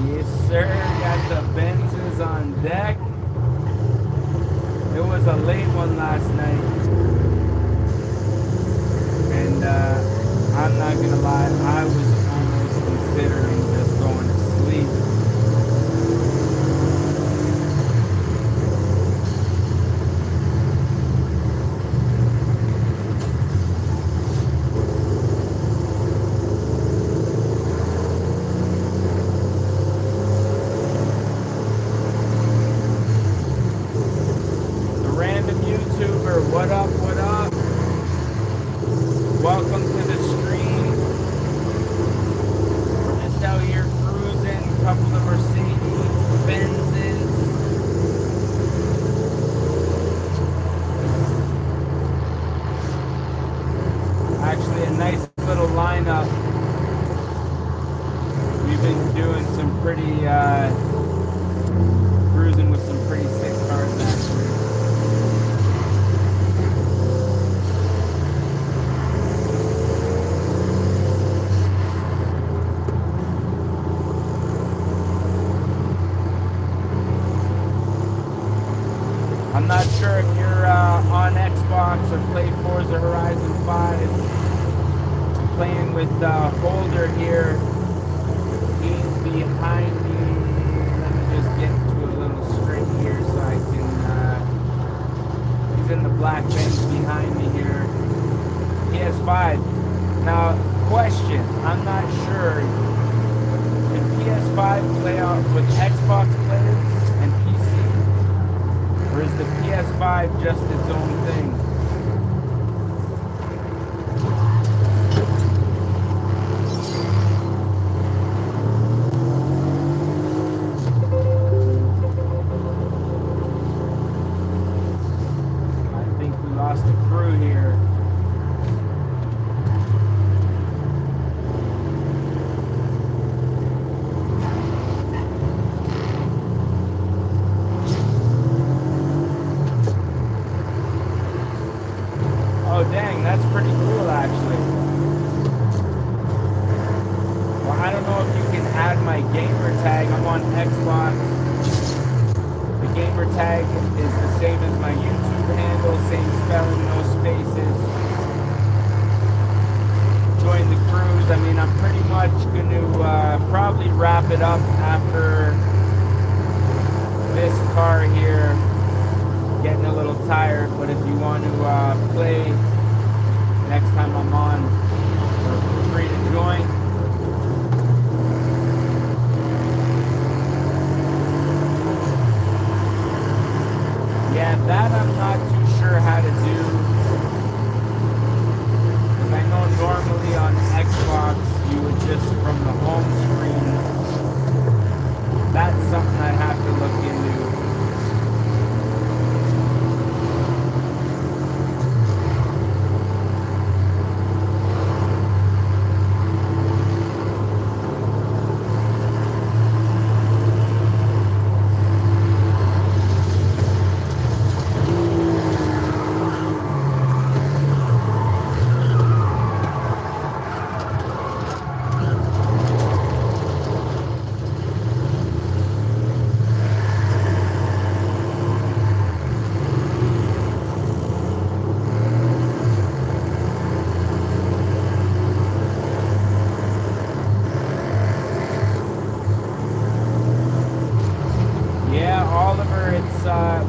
Yes sir, got the Benzes on deck. It was a late one last night. And I'm not gonna lie, I was almost considering just going to sleep. The random YouTuber, what up, what up? Welcome to the stream. We're just out here cruising, a couple of Mercedes, Benzes. Actually, a nice little lineup. We've been doing some pretty, cruising with some pretty sick cars actually. I'm not sure if you're on Xbox or play Forza Horizon 5. I'm playing with Holder here. He's behind me. Let me just get to a little straight here so I can... he's in the black Benz behind me here. PS5. Now, question. I'm not sure. Can PS5 play out with Xbox players and PC? Or is the PS5 just its own thing? I think we lost the crew here. Oh dang, that's pretty cool actually. Well, I don't know if you can add my gamer tag. I'm on Xbox, the gamer tag is the same as my YouTube handle, same spelling, no spaces. Join the cruise. I mean, I'm pretty much going to probably wrap it up after this car here. Getting a little tired, but if you want to play next time I'm on, feel free to join. Yeah, that I'm not too sure how to do. Because I know normally on Xbox you would just from the home screen. That's something I'd have to look into.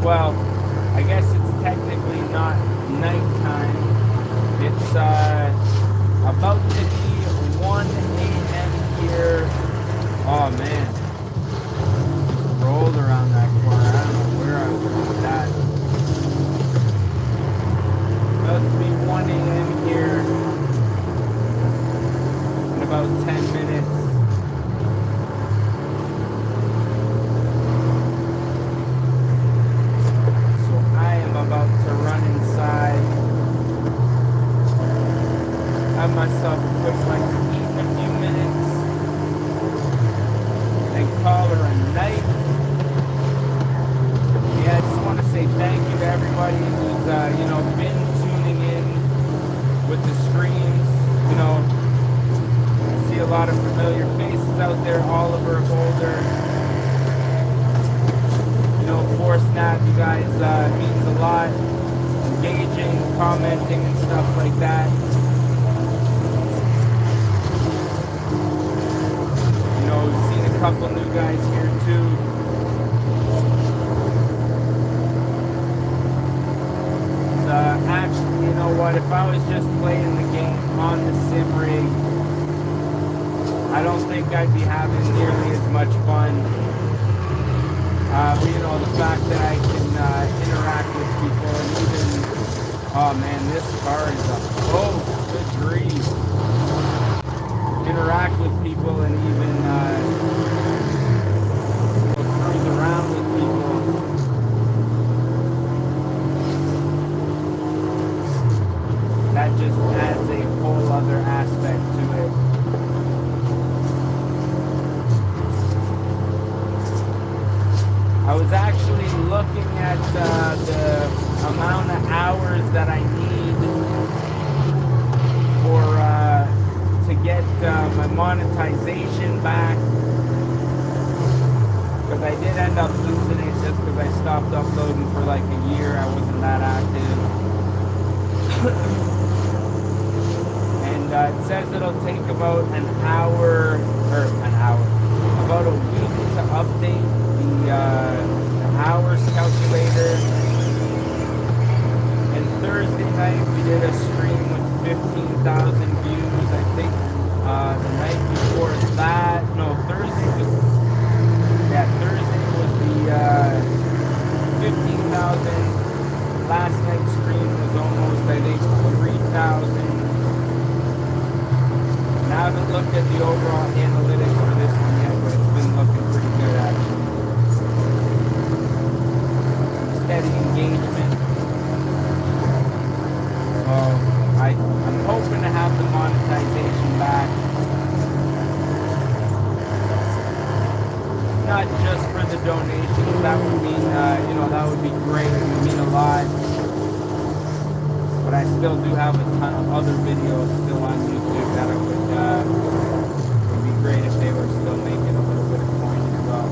Well, I guess it's technically not nighttime. It's about to be 1 a.m. here. Oh man, just rolled around that corner. I don't know where I was going with that. About to be 1 a.m. here in about 10 minutes. About to run inside. Have myself a quick bite to eat in a few minutes. And call her a night. Yeah, I just want to say thank you to everybody who's been tuning in with the streams. I see a lot of familiar faces out there. Oliver Boulder. Snap, you guys means a lot. Engaging, commenting, and stuff like that. We've seen a couple new guys here too. It's, actually, you know what? If I was just playing the game on the sim rig, I don't think I'd be having nearly as much fun. The fact that I can interact with people and even, oh man, this car is good grief. Interact with people and even cruise around with people. That just adds a whole other aspect to it. I was actually looking at the amount of hours that I need for to get my monetization back, because I did end up losing it just because I stopped uploading for like a year. I wasn't that active. And it says it'll take about about a week to update the hours calculator. And Thursday night we did a stream with 15,000 views. I think the night before that, no, Thursday was the 15,000. Last night's stream was almost, I think, 3,000. And I haven't looked at the overall analytics for this one yet, but it's been looking pretty good actually. Steady engagement. So I'm hoping to have the monetization back. Not just for the donations. That would mean, that would be great. It would mean a lot. But I still do have a ton of other videos still on YouTube that would be great if they were still making a little bit of coin as well.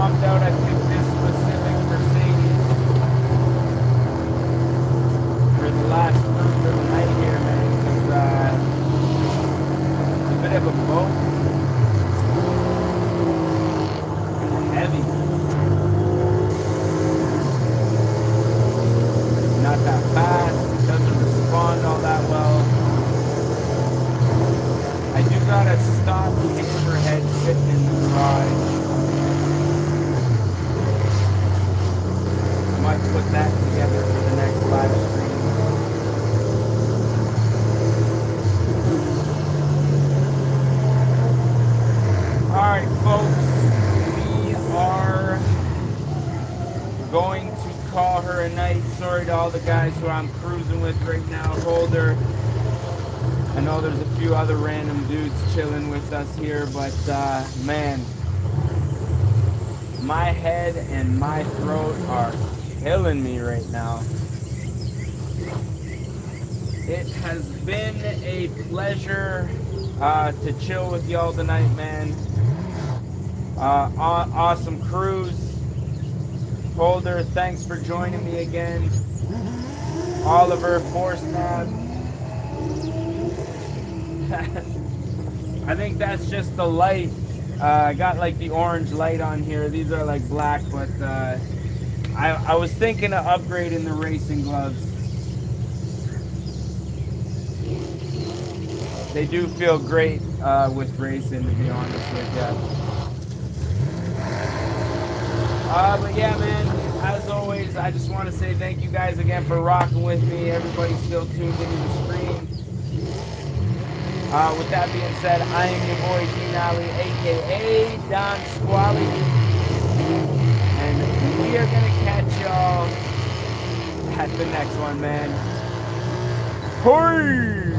bummed out I picked this specific Mercedes for the last cruise of the night here, man, because it's a bit of a boat. Heavy. Not that fast. Doesn't respond all that well. I do got a stock hammerhead sitting in the garage. I might put that together for the next live stream. Alright folks, we are going to call her a night. Sorry to all the guys who I'm cruising with right now. Holder. I know there's a few other random dudes chilling with us here, but man, my head and my throat are killing me right now. It has been a pleasure to chill with y'all tonight, man. Awesome cruise. Holder, thanks for joining me again. Oliver, Forsnab. I think that's just the light. I got like the orange light on here. These are like black, but I was thinking of upgrading the racing gloves. They do feel great with racing, to be honest with you. But yeah, man, as always, I just want to say thank you guys again for rocking with me. Everybody's still tuned into the stream. With that being said, I am your boy D-Nolly, aka DonSqually, and we are gonna catch y'all at the next one, man. Peace!